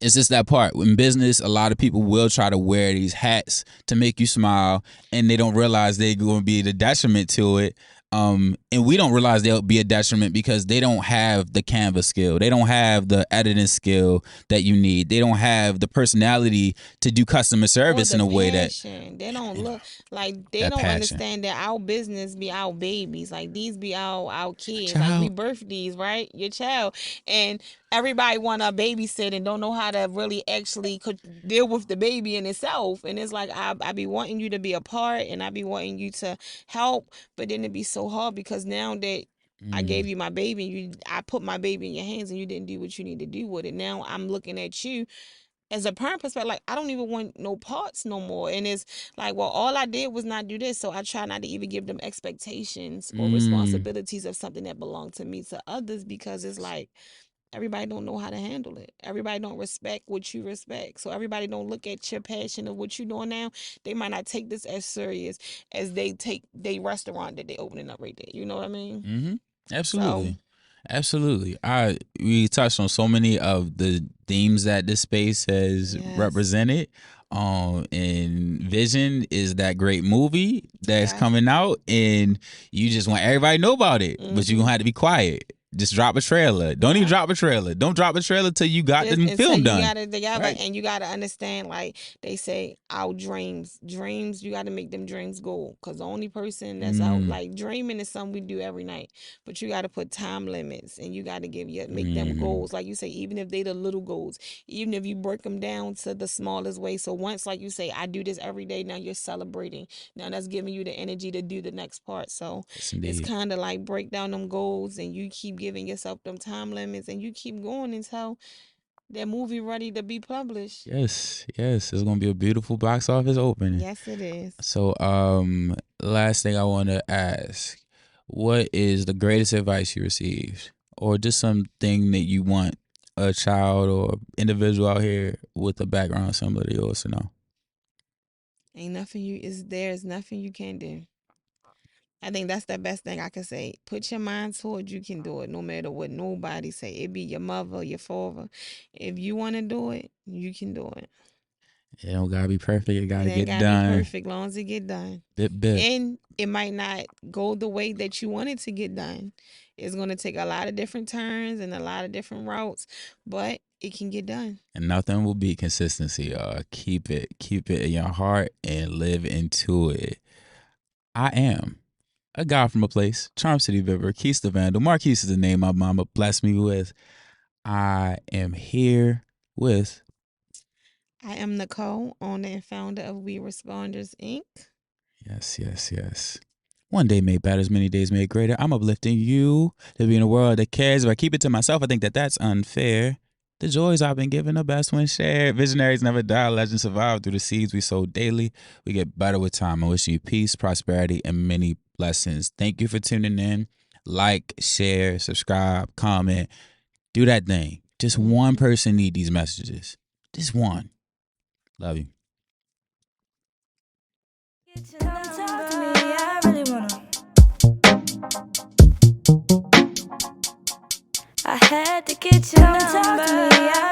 it's just that part. In business, a lot of people will try to wear these hats to make you smile, and they don't realize they're going to be the detriment to it. And we don't realize they'll be a detriment because they don't have the Canva skill. They don't have the editing skill that you need. They don't have the personality to do customer service in a way that they don't look like they don't understand that our business be our babies. Like these be our kids. Child. Like we birth these, right? Your child. And everybody want to babysit and don't know how to really actually could deal with the baby in itself. And it's like I be wanting you to be a part, and I be wanting you to help, but then it be so hard because now that I gave you my baby, I put my baby in your hands and you didn't do what you need to do with it. Now I'm looking at you as a parent perspective, like I don't even want no parts no more. And it's like, well, all I did was not do this, so I try not to even give them expectations or responsibilities of something that belonged to me to others, because it's like everybody don't know how to handle it. Everybody don't respect what you respect. So everybody don't look at your passion of what you're doing now. They might not take this as serious as they take their restaurant that they opening up right there. You know what I mean? Absolutely. So, absolutely. We touched on so many of the themes that this space has represented. And Vision is that great movie that's coming out, and you just want everybody to know about it, but you're gonna have to be quiet. Just drop a trailer. Don't even drop a trailer. Don't drop a trailer till you got the film done. Right. And you gotta understand, like they say, our dreams, you gotta make them dreams go. Cause the only person that's out, like dreaming is something we do every night. But you gotta put time limits, and you gotta make them goals. Like you say, even if they the little goals, even if you break them down to the smallest way. So once, like you say, I do this every day. Now you're celebrating. Now that's giving you the energy to do the next part. So it's kind of like break down them goals, and you keep giving yourself them time limits, and you keep going until that movie ready to be published. Yes, it's gonna be a beautiful box office opening. Yes, it is. So last thing I want to ask, what is the greatest advice you received, or just something that you want a child or individual out here with a background similar to yours to know? There's nothing you can't do. I think that's the best thing I can say. Put your mind towards you can do it, no matter what nobody say. It be your mother, your father. If you want to do it, you can do it. It don't gotta be perfect. It gotta get done. Be perfect, long as it get done. Bit. And it might not go the way that you want it to get done. It's gonna take a lot of different turns and a lot of different routes, but it can get done. And nothing will beat consistency. Keep it in your heart and live into it. I am a guy from a place, Charm City Bipper, Quis The Vndl. Marquis is the name my mama blessed me with. I am here with... I am Nicole, owner and founder of We Responders, Inc. Yes. One day made better, as many days made greater. I'm uplifting you to be in a world that cares. If I keep it to myself, I think that's unfair. The joys I've been given are best when shared. Visionaries never die. Legends survive through the seeds we sow daily. We get better with time. I wish you peace, prosperity, and many blessings. Thank you for tuning in. Like, share, subscribe, comment. Do that thing. Just one person need these messages. Just one. Love you. I had to get your number.